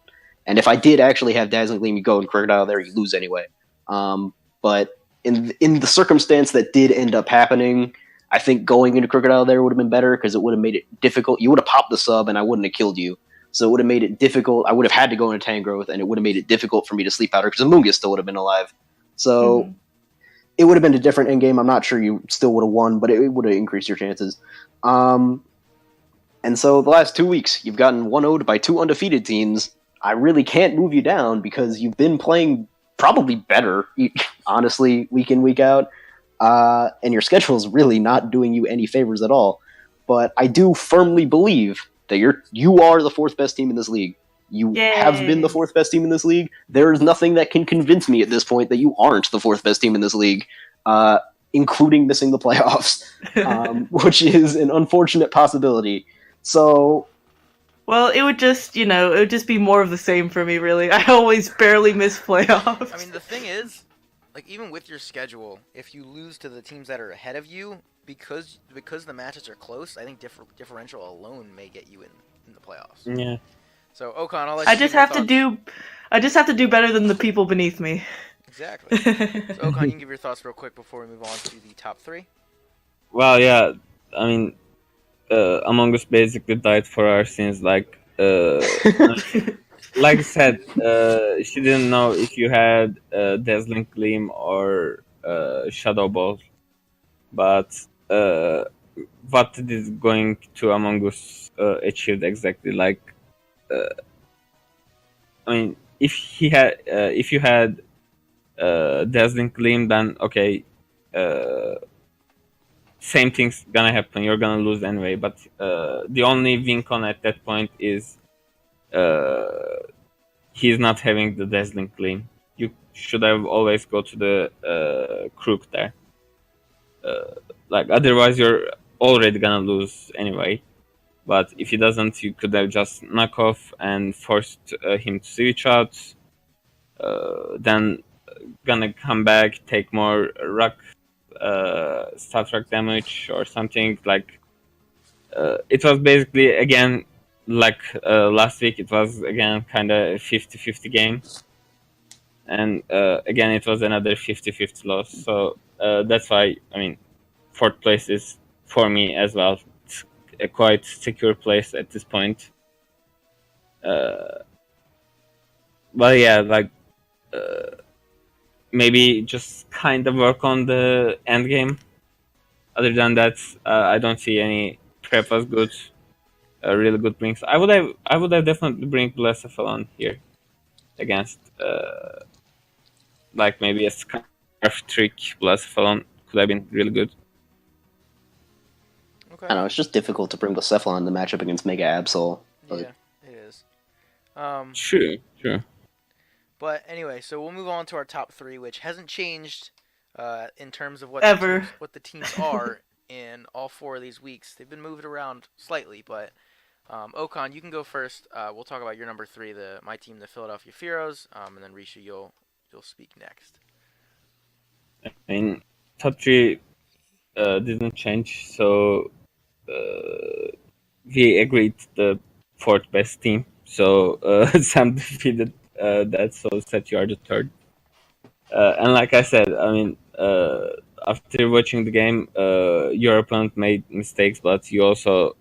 B: And if I did actually have Dazzling Gleam, you go in Crocodile there, you lose anyway. But in the circumstance that did end up happening, I think going into Crocodile there would have been better, because it would have made it difficult. You would have popped the sub, and I wouldn't have killed you. So it would have made it difficult. I would have had to go into Tangrowth, and it would have made it difficult for me to sleep powder, because Amoonguss still would have been alive. So it would have been a different endgame. I'm not sure you still would have won, but it would have increased your chances. And so the last 2 weeks, you've gotten 1-0'd by 2 undefeated teams. I really can't move you down, because you've been playing probably better, honestly, week in, week out. And your schedule's really not doing you any favors at all. But I do firmly believe that you are the 4th best team in this league. You
D: Yay.
B: have been the fourth best team in this league. There is nothing that can convince me at this point that you aren't the fourth best team in this league, including missing the playoffs, which is an unfortunate possibility. So,
D: well, it would just be more of the same for me, really. I always barely miss playoffs.
A: I mean, the thing is, like, even with your schedule, if you lose to the teams that are ahead of you, because the matches are close, I think differential alone may get you in the playoffs.
C: Yeah.
A: So, Okan, I'll let
D: I
A: you
D: just
A: give your
D: have to do better than the people beneath me.
A: Exactly. So, Okan, you can give your thoughts real quick before we move on to the top 3.
C: Well, yeah. I mean, Among Us basically died for our sins. Like I said, she didn't know if you had Dazzling Gleam or Shadow Ball, but what is going to Among Us achieved exactly? Like, I mean, if you had Dazzling Gleam, then okay, same thing's gonna happen. You're gonna lose anyway. But the only win con at that point is he's not having the Dazzling Gleam. You should have always go to the Crook there. Like, otherwise you're already gonna lose anyway. But if he doesn't, you could have just knock off and forced him to switch out. Then gonna come back, take more rock, stat rock damage or something. Like, it was basically, again, like last week, it was again kind of 50-50 game. And again, it was another 50-50 loss. So that's why, I mean, fourth place is, for me as well, it's a quite secure place at this point. But yeah, like, maybe just kind of work on the end game. Other than that, I don't see any prep as good, really good brings. I would have definitely bring Blessaphalon here against, like, maybe a Scarf Trick Blessaphalon could have been really good.
A: Okay.
B: I don't know, it's just difficult to bring Blacephalon in the matchup against Mega Absol. But...
A: yeah, it is.
C: Sure.
A: But anyway, so we'll move on to our top 3, which hasn't changed in terms of what the teams are in all 4 of these weeks. They've been moved around slightly, but Okan, you can go first. We'll talk about your number 3, my team, the Philadelphia Fearows, and then Risha, you'll speak next.
C: I mean, top 3 didn't change, so we agreed the 4th best team. So Sam defeated that, so Seth, you are the 3rd. And like I said, I mean, after watching the game, your opponent made mistakes, but you also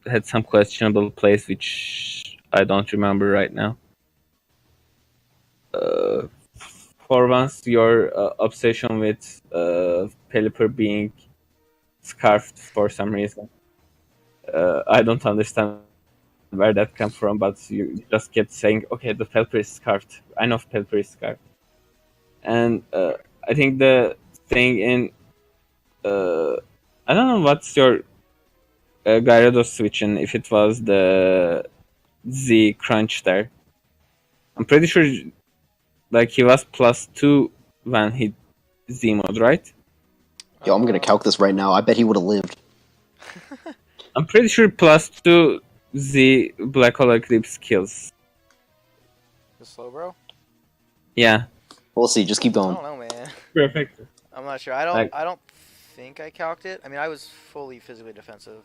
C: had some questionable plays, which I don't remember right now. For once, your obsession with Pelipper being scarfed for some reason, I don't understand where that comes from, but you just kept saying, okay, the Pelipper is scarfed. I know Pelipper is scarfed. And I think the thing in... I don't know what's your Gyarados switching, if it was the Z crunch there. I'm pretty sure like he was +2 when he Z mode, right?
B: Yo, I'm gonna calc this right now. I bet he would have lived.
C: I'm pretty sure +2 Z Black Hole Eclipse kills.
A: The Slowbro?
C: Yeah.
B: We'll see. Just keep
A: I
B: going.
A: don't know, man.
C: Perfect.
A: I'm not sure. I don't think I calced it. I mean, I was fully physically defensive.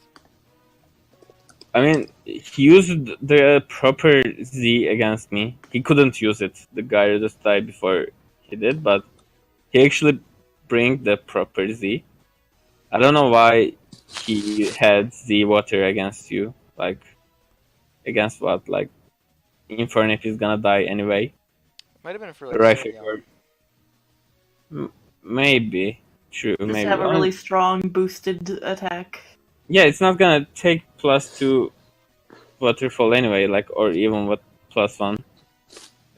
C: I mean, he used the proper Z against me. He couldn't use it. The guy just died before he did, but he actually bring the proper Z. I don't know why he had Z water against you. Like, against what? Like, Infernapes is gonna die anyway.
A: Might have been for like
C: Right.
A: Sylveon.
C: Maybe. True,
D: Just
C: maybe.
D: have a really strong boosted attack.
C: Yeah, it's not gonna take +2 waterfall anyway, like, or even what +1.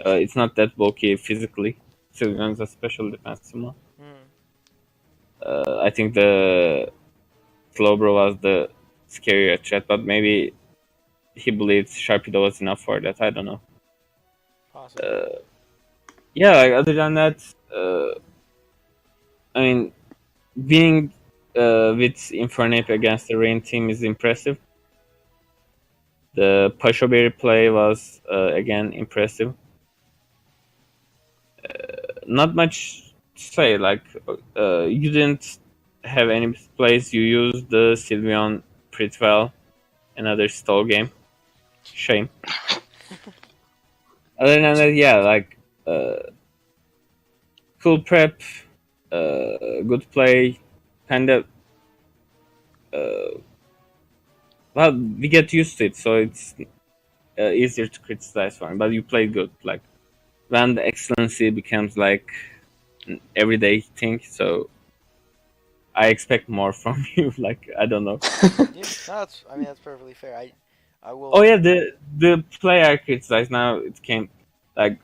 C: It's not that bulky physically. Sylveon's a special defense summon. I think the Slowbro was the scarier threat, but maybe he believed Sharpedo was enough for that. I don't know.
A: Possibly.
C: Yeah, like other than that, I mean, being with Infernape against the Rain team is impressive. The Pashoberry play was again impressive. Not much to say. Like you didn't have any plays. You used the Sylveon pretty well. Another stall game. Shame. Other than that, yeah, like cool prep, good play, kind of. Well, we get used to it, so it's easier to criticize for him. But you played good. Like when the excellency becomes like an everyday thing, so I expect more from you. Like I don't know.
A: Yeah, no, that's perfectly fair. I will.
C: Oh yeah, the play I criticize now it came like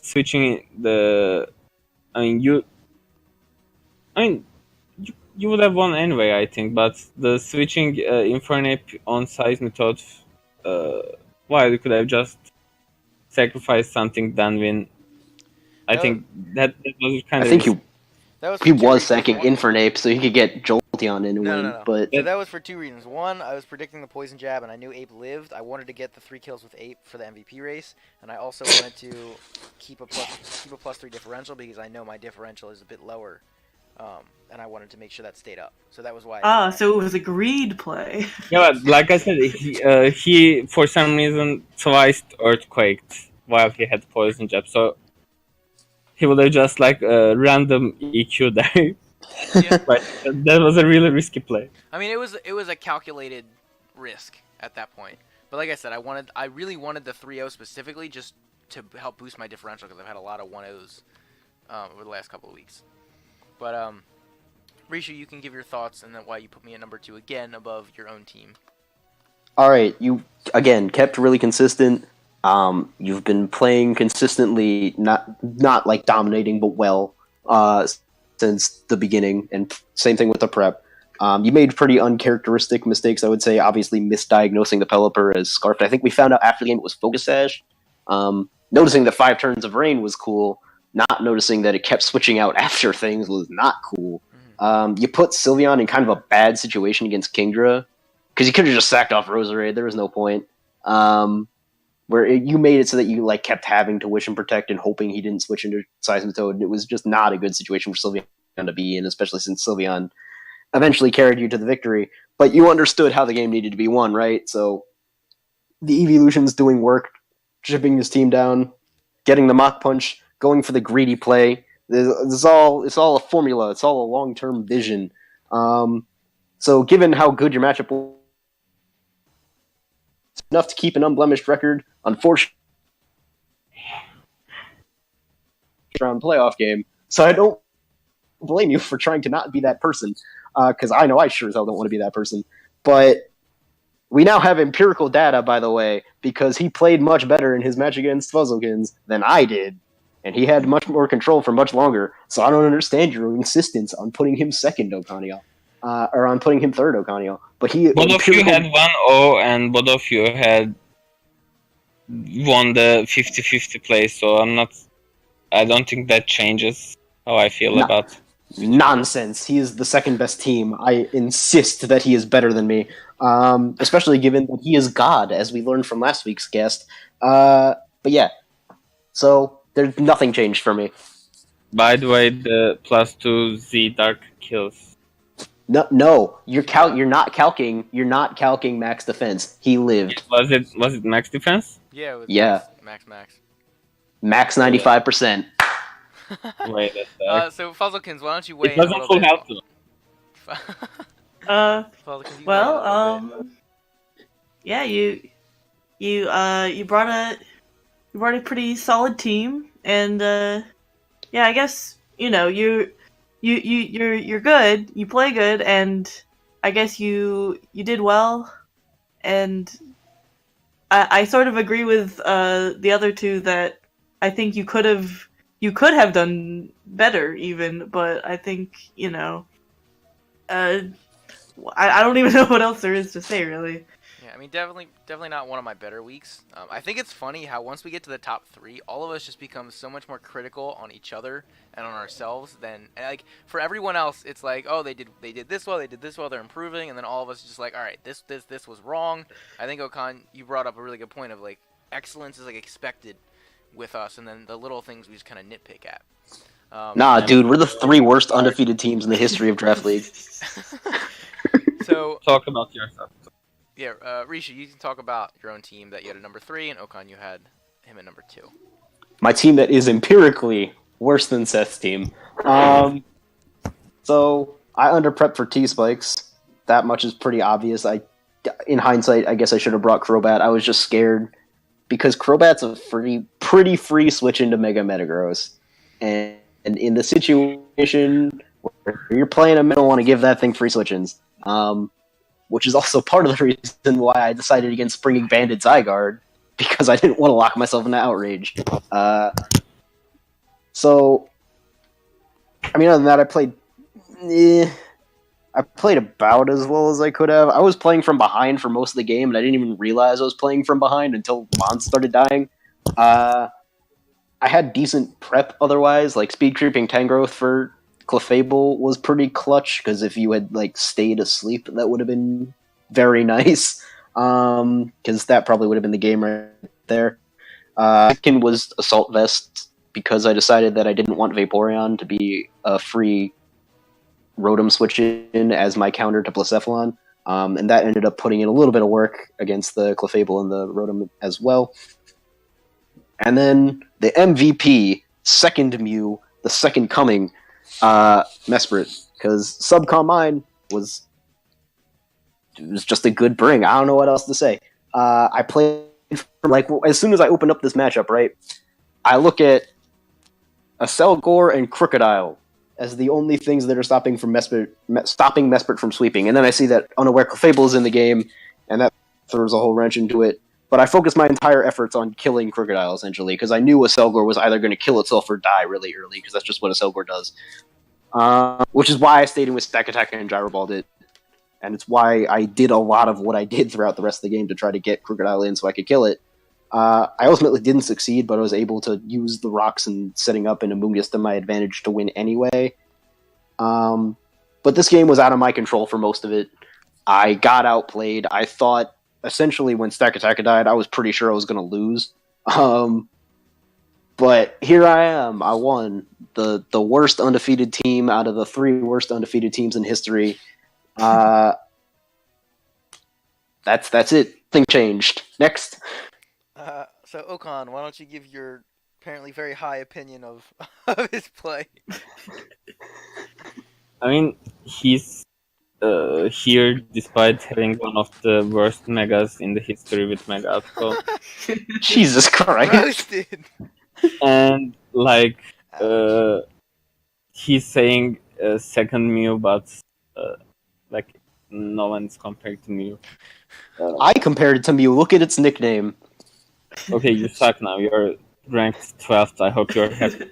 C: switching the. I mean you would have won anyway, I think. But the switching Infernape on size method, why you could have just sacrificed something than win. I
A: No,
C: think that was kind
B: I
C: of.
B: think
A: that was
B: he
A: for two
B: was
A: reasons.
B: sacking
A: One-
B: Infernape so he could get Jolteon in and
A: No,
B: win.
A: no, no.
B: But
A: So that was for two reasons. One, I was predicting the poison jab, and I knew Ape lived. I wanted to get the 3 kills with Ape for the MVP race, and I also wanted to keep a +3 differential because I know my differential is a bit lower, and I wanted to make sure that stayed up. So that was why.
D: So it was a greed play.
C: Yeah, but like I said, he for some reason twice earthquaked while he had poison jab, so he would have just like random EQ there.
A: Yeah.
C: But that was a really risky play.
A: I mean, it was a calculated risk at that point. But like I said, I really wanted the 3-0 specifically just to help boost my differential because I've had a lot of 1-0s over the last couple of weeks. But Risha, you can give your thoughts and then why you put me at number 2 again above your own team.
B: all right, you again kept really consistent. You've been playing consistently, not like dominating, but well, since the beginning, and same thing with the prep. You made pretty uncharacteristic mistakes, I would say. Obviously, misdiagnosing the Pelipper as Scarfed. I think we found out after the game it was Focus Sash. Noticing that 5 turns of rain was cool. Not noticing that it kept switching out after things was not cool. You put Sylveon in kind of a bad situation against Kingdra because you could have just sacked off Roserade. There was no point. You made it so that you like kept having to Wish and Protect and hoping he didn't switch into Seismitoad, and it was just not a good situation for Sylveon to be in, especially since Sylveon eventually carried you to the victory. But you understood how the game needed to be won, right? So the Evolution's doing work, chipping his team down, getting the Mach Punch, going for the greedy play. It's all a formula. It's all a long-term vision. So given how good your matchup was, enough to keep an unblemished record. Unfortunately, round playoff game. So I don't blame you for trying to not be that person, because I know I sure as hell don't want to be that person. But we now have empirical data, by the way, because he played much better in his match against Fuzzlekins than I did, and he had much more control for much longer. So I don't understand your insistence on putting him second Okanio, or on putting him third Okanio. But
C: Both of you had 1-0, and both of you had won the 50-50 play, so I don't think that changes how I feel about it.
B: Nonsense. He is the second best team. I insist that he is better than me, especially given that he is God, as we learned from last week's guest. But yeah, so there's nothing changed for me.
C: By the way, the +2 Z Dark kills.
B: No, you're not calcing max defense. He lived.
C: Was it max defense?
A: Yeah. It was
B: Yeah.
A: Max.
B: 95%.
C: Wait a sec.
A: So Fuzzlekins, why don't you weigh
C: It
A: in a
C: wasn't
A: little
C: full
A: bit?
C: health though.
A: Fuzzlekins, you weigh in a little bit.
D: Yeah, you brought a pretty solid team, and yeah, I guess you're good. You play good, and I guess you did well. And I sort of agree with the other two that I think you could have done better even, but I think I don't even know what else there is to say really.
A: Yeah, I mean, definitely not one of my better weeks. I think it's funny how once we get to the top 3, all of us just become so much more critical on each other and on ourselves than like for everyone else. It's like, oh, they did this well, they did this well, they're improving, and then all of us just like, all right, this was wrong. I think Okan, you brought up a really good point of like excellence is like expected with us, and then the little things we just kind of nitpick at.
B: Nah, dude, we're the 3 worst undefeated teams in the history of Draft League.
A: So
C: Talk about yourself.
A: yeah, Risha, you can talk about your own team that you had at number 3, and Okan, you had him at number 2.
B: My team that is empirically worse than Seth's team. So I underprepped for T-Spikes. That much is pretty obvious. In hindsight, I guess I should have brought Crobat. I was just scared because Crobat's a pretty free switch into Mega Metagross. And in the situation where you're playing him, I don't want to give that thing free switch-ins. Which is also part of the reason why I decided against Springing Banded Zygarde, because I didn't want to lock myself into Outrage. So, I mean, other than that, I played about as well as I could have. I was playing from behind for most of the game, and I didn't even realize I was playing from behind until Mons started dying. I had decent prep otherwise, like speed creeping Tangrowth for Clefable was pretty clutch, because if you had like stayed asleep, that would have been very nice, because that probably would have been the game right there. Second was Assault Vest, because I decided that I didn't want Vaporeon to be a free Rotom switch-in as my counter to Blacephalon, and that ended up putting in a little bit of work against the Clefable and the Rotom as well. And then the MVP, second Mew, the second coming, Mesprit, because Subcom Mine was just a good bring. I don't know what else to say. I played like as soon as I opened up this matchup, right? I look at a Selgor and Crocodile as the only things that are stopping Mesprit from sweeping, and then I see that Unaware Clefable is in the game, and that throws a whole wrench into it. But I focused my entire efforts on killing Crocodile, essentially, because I knew a Selgor was either going to kill itself or die really early, because that's just what a Selgor does. Which is why I stayed in with Stack Attack and Gyro Balled it. And it's why I did a lot of what I did throughout the rest of the game to try to get Crocodile in so I could kill it. I ultimately didn't succeed, but I was able to use the rocks and setting up an Amoonguss to my advantage to win anyway. But this game was out of my control for most of it. I got outplayed. I thought, essentially, when Stack Attack died, I was pretty sure I was going to lose. But here I am. I won. The worst undefeated team out of the 3 worst undefeated teams in history. That's it. Thing changed. Next.
A: So Okan, why don't you give your apparently very high opinion of his play?
C: I mean, he's here despite having one of the worst megas in the history with Mega Outcome.
B: Jesus Christ.
A: Roasted.
C: And like he's saying second Mew, but like no one's compared to Mew.
B: I compared it to Mew. Look at its nickname.
C: Okay, you suck now. You're ranked 12th. I hope you're happy.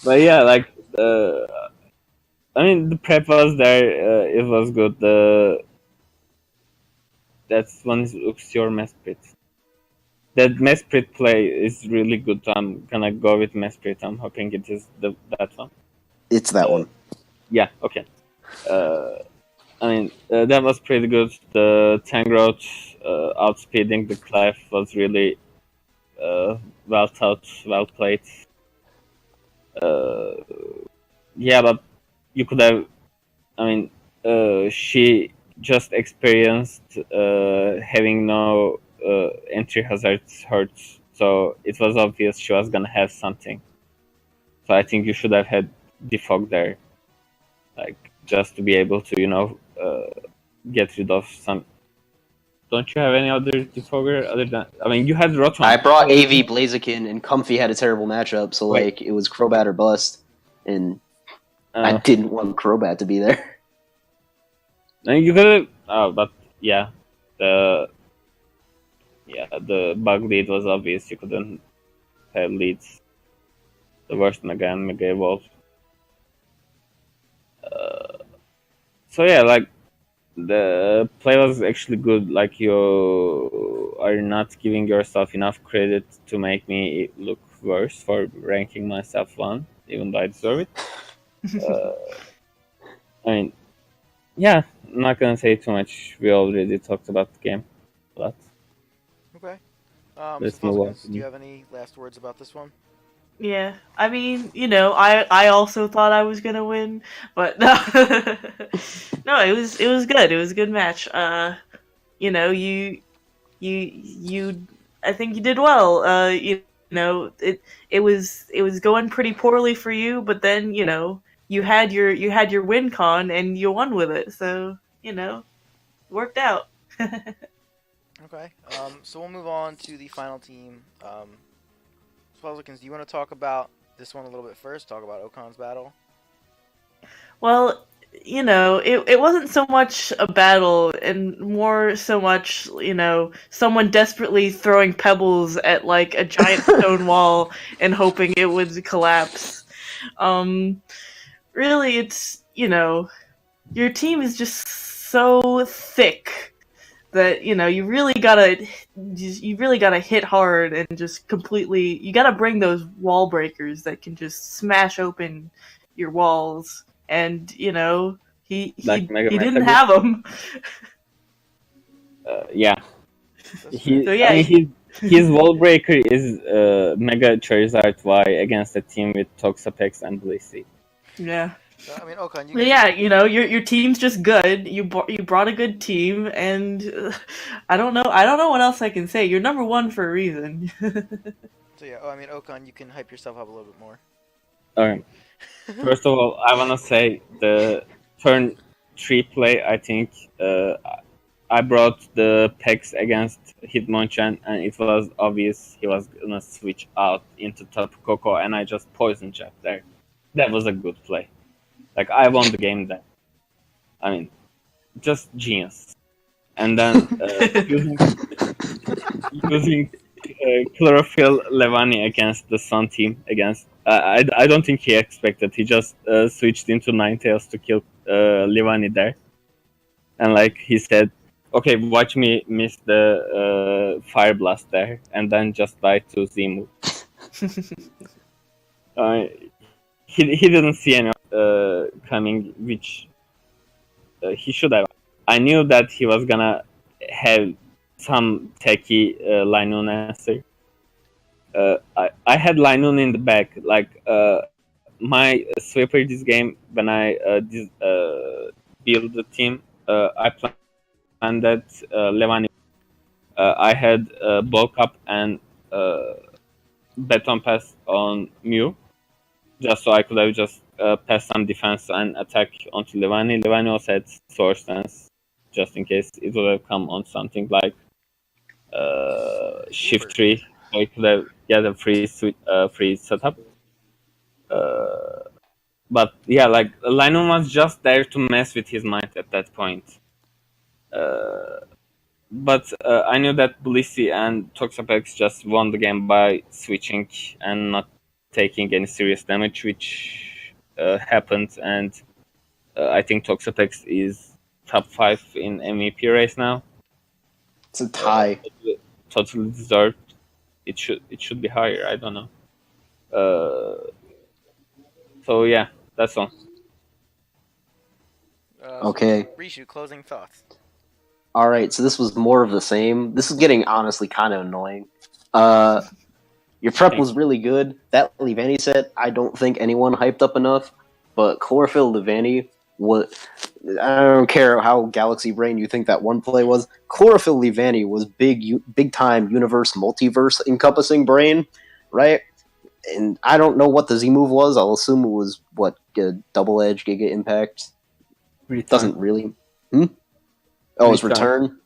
C: But yeah, like I mean, the prep was there. It was good. That's one looks your Mesprit. That Mesprit play is really good. I'm gonna go with Mesprit. I'm hoping it is that one.
B: It's that one.
C: Yeah. Okay. I mean, that was pretty good. The Tangrowth outspeeding the Clive was really well thought, well played. Yeah, but you could have. I mean, she just experienced having no entry hazards hurts, so it was obvious she was gonna have something. So I think you should have had defog there, like just to be able to, get rid of some. Don't you have any other defogger other than? I mean, you had Rotom.
B: I brought AV Blaziken, and Comfy had a terrible matchup, so like it was Crobat or bust, and I didn't want Crobat to be there.
C: No, you could have. But yeah, the bug lead was obvious. You couldn't have leads. The worst Mega and Mega Evolve. So yeah, like the play was actually good. Like, you are not giving yourself enough credit to make me look worse for ranking myself 1, even though I deserve it. I mean, yeah, I'm not gonna say too much. We already talked about the game, but
A: Okay.
C: let's
A: So
C: move on.
A: Fuzzikins, do you have any last words about this one?
D: Yeah, I mean, I also thought I was gonna win, but no, no, it was good. It was a good match. You, I think you did well. It was going pretty poorly for you, but then you had your win con and you won with it, so worked out.
A: Okay. So we'll move on to the final team. Fuzzikins, do you want to talk about this one a little bit first? Talk about Okan's battle.
D: Well, it wasn't so much a battle and more so much, someone desperately throwing pebbles at like a giant stone wall and hoping it would collapse. Really, it's, your team is just so thick that you really gotta hit hard and just completely, you gotta bring those wall breakers that can just smash open your walls, and he
C: Like Mega
D: he
C: Man
D: didn't
C: Teddiursas?
D: have them.
C: Yeah,
A: That's
C: he.
D: So
C: I
D: yeah,
C: mean, his wall breaker is Mega Charizard Y against a team with Toxapex and Blissey.
D: yeah.
A: So, I mean, Okan, you
D: But
A: can.
D: yeah, your team's just good. You brought a good team, and I don't know what else I can say. You're number one for a reason.
A: So yeah. Oh, I mean, Okan, you can hype yourself up a little bit more.
C: Okay. First of all, I wanna say the turn 3 play. I think I brought the Pex against Hitmonchan, and it was obvious he was gonna switch out into Tapu Koko, and I just poison jab there. That was a good play. Like, I won the game there. I mean, just genius. And then using Chlorophyll Levani against the Sun team against. I don't think he expected. He just switched into Ninetales to kill Levani there, and like he said, "Okay, watch me miss the Fire Blast there," and then just died to Zimu. He didn't see any coming, which he should have. I knew that he was gonna have some techie Linoon answer. I had Linoon in the back. Like, my sweeper this game, when I build the team, I planned that Levani. I had bulk up and baton pass on Mew, just so I could have just pass some defense and attack onto Levani. Levani also had Sword Stance, just in case it would have come on something like Shift 3, so it could have get a free setup. But yeah, like, Lino was just there to mess with his mind at that point. But I knew that Blissey and Toxapex just won the game by switching and not taking any serious damage, which happened. And I think Toxapex is top 5 in MVP race now.
B: It's a tie.
C: Totally deserved. It should be higher. I don't know. So yeah, that's all.
B: Okay.
A: Rishu, closing thoughts.
B: All right, so this was more of the same. This is getting honestly kind of annoying. Your prep was really good. That Levani set, I don't think anyone hyped up enough. But Chlorophyll Levani, I don't care how Galaxy Brain you think that one play was. Chlorophyll Levani was big time universe multiverse encompassing brain, right? And I don't know what the Z move was. I'll assume it was double edge Giga Impact. Doesn't really. Oh, it's return.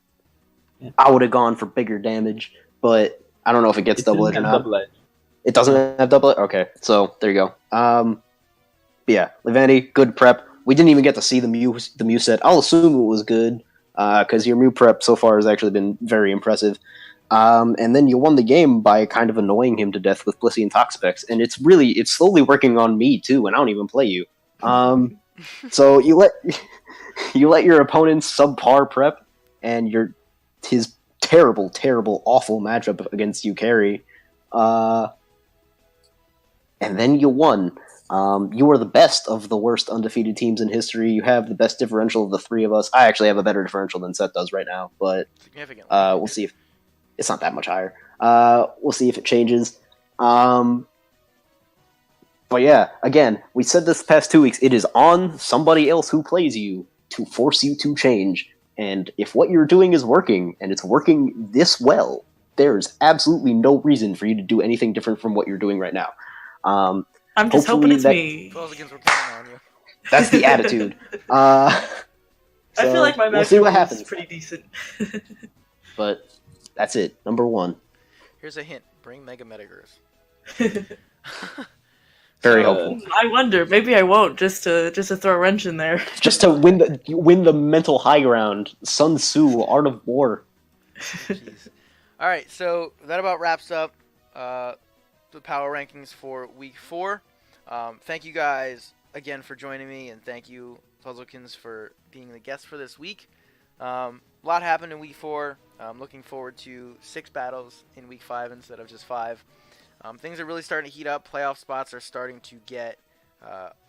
C: Yeah.
B: I would have gone for bigger damage, but I don't know if it gets double edge or not.
C: Double edge.
B: It doesn't have double edge? Okay, so there you go. Yeah, Levani, good prep. We didn't even get to see the Mew set. I'll assume it was good, because your Mew prep so far has actually been very impressive. And then you won the game by kind of annoying him to death with Blissey and Toxapex, and it's slowly working on me too, and I don't even play you. So you let You let your opponent's subpar prep and his terrible, terrible, awful matchup against you carry, and then you won. You are the best of the worst undefeated teams in history. You have the best differential of the three of us. I actually have a better differential than Seth does right now, but
A: Significantly.
B: we'll see if it's not that much higher. We'll see if it changes. But yeah, again, we said this the past 2 weeks. It is on somebody else who plays you to force you to change. And if what you're doing is working, and it's working this well, there's absolutely no reason for you to do anything different from what you're doing right now.
D: I'm just hoping it's me.
A: Falls-Against, we're counting on you.
B: That's the attitude.
D: I feel like my
B: we'll see what
D: matchup
B: happens.
D: is pretty decent.
B: But that's it. Number 1.
A: Here's a hint. Bring Mega Metagurs.
B: Very helpful.
D: I wonder. Maybe I won't. Just to throw a wrench in there.
B: Just to win the mental high ground. Sun Tzu, Art of War.
A: Jeez. All right, so that about wraps up the power rankings for week 4. Thank you guys again for joining me, and thank you, Puzzlekins, for being the guest for this week. A lot happened in week 4. I'm looking forward to 6 battles in week 5 instead of just 5. Things are really starting to heat up. Playoff spots are starting to get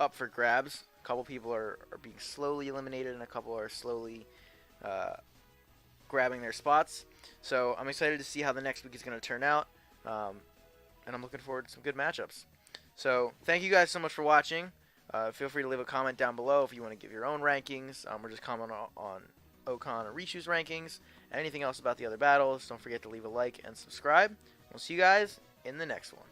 A: up for grabs. A couple people are being slowly eliminated, and a couple are slowly grabbing their spots. So I'm excited to see how the next week is going to turn out, and I'm looking forward to some good matchups. So thank you guys so much for watching. Feel free to leave a comment down below if you want to give your own rankings, or just comment on Ocon or Richu's rankings, and anything else about the other battles. Don't forget to leave a like and subscribe. We'll see you guys in the next one.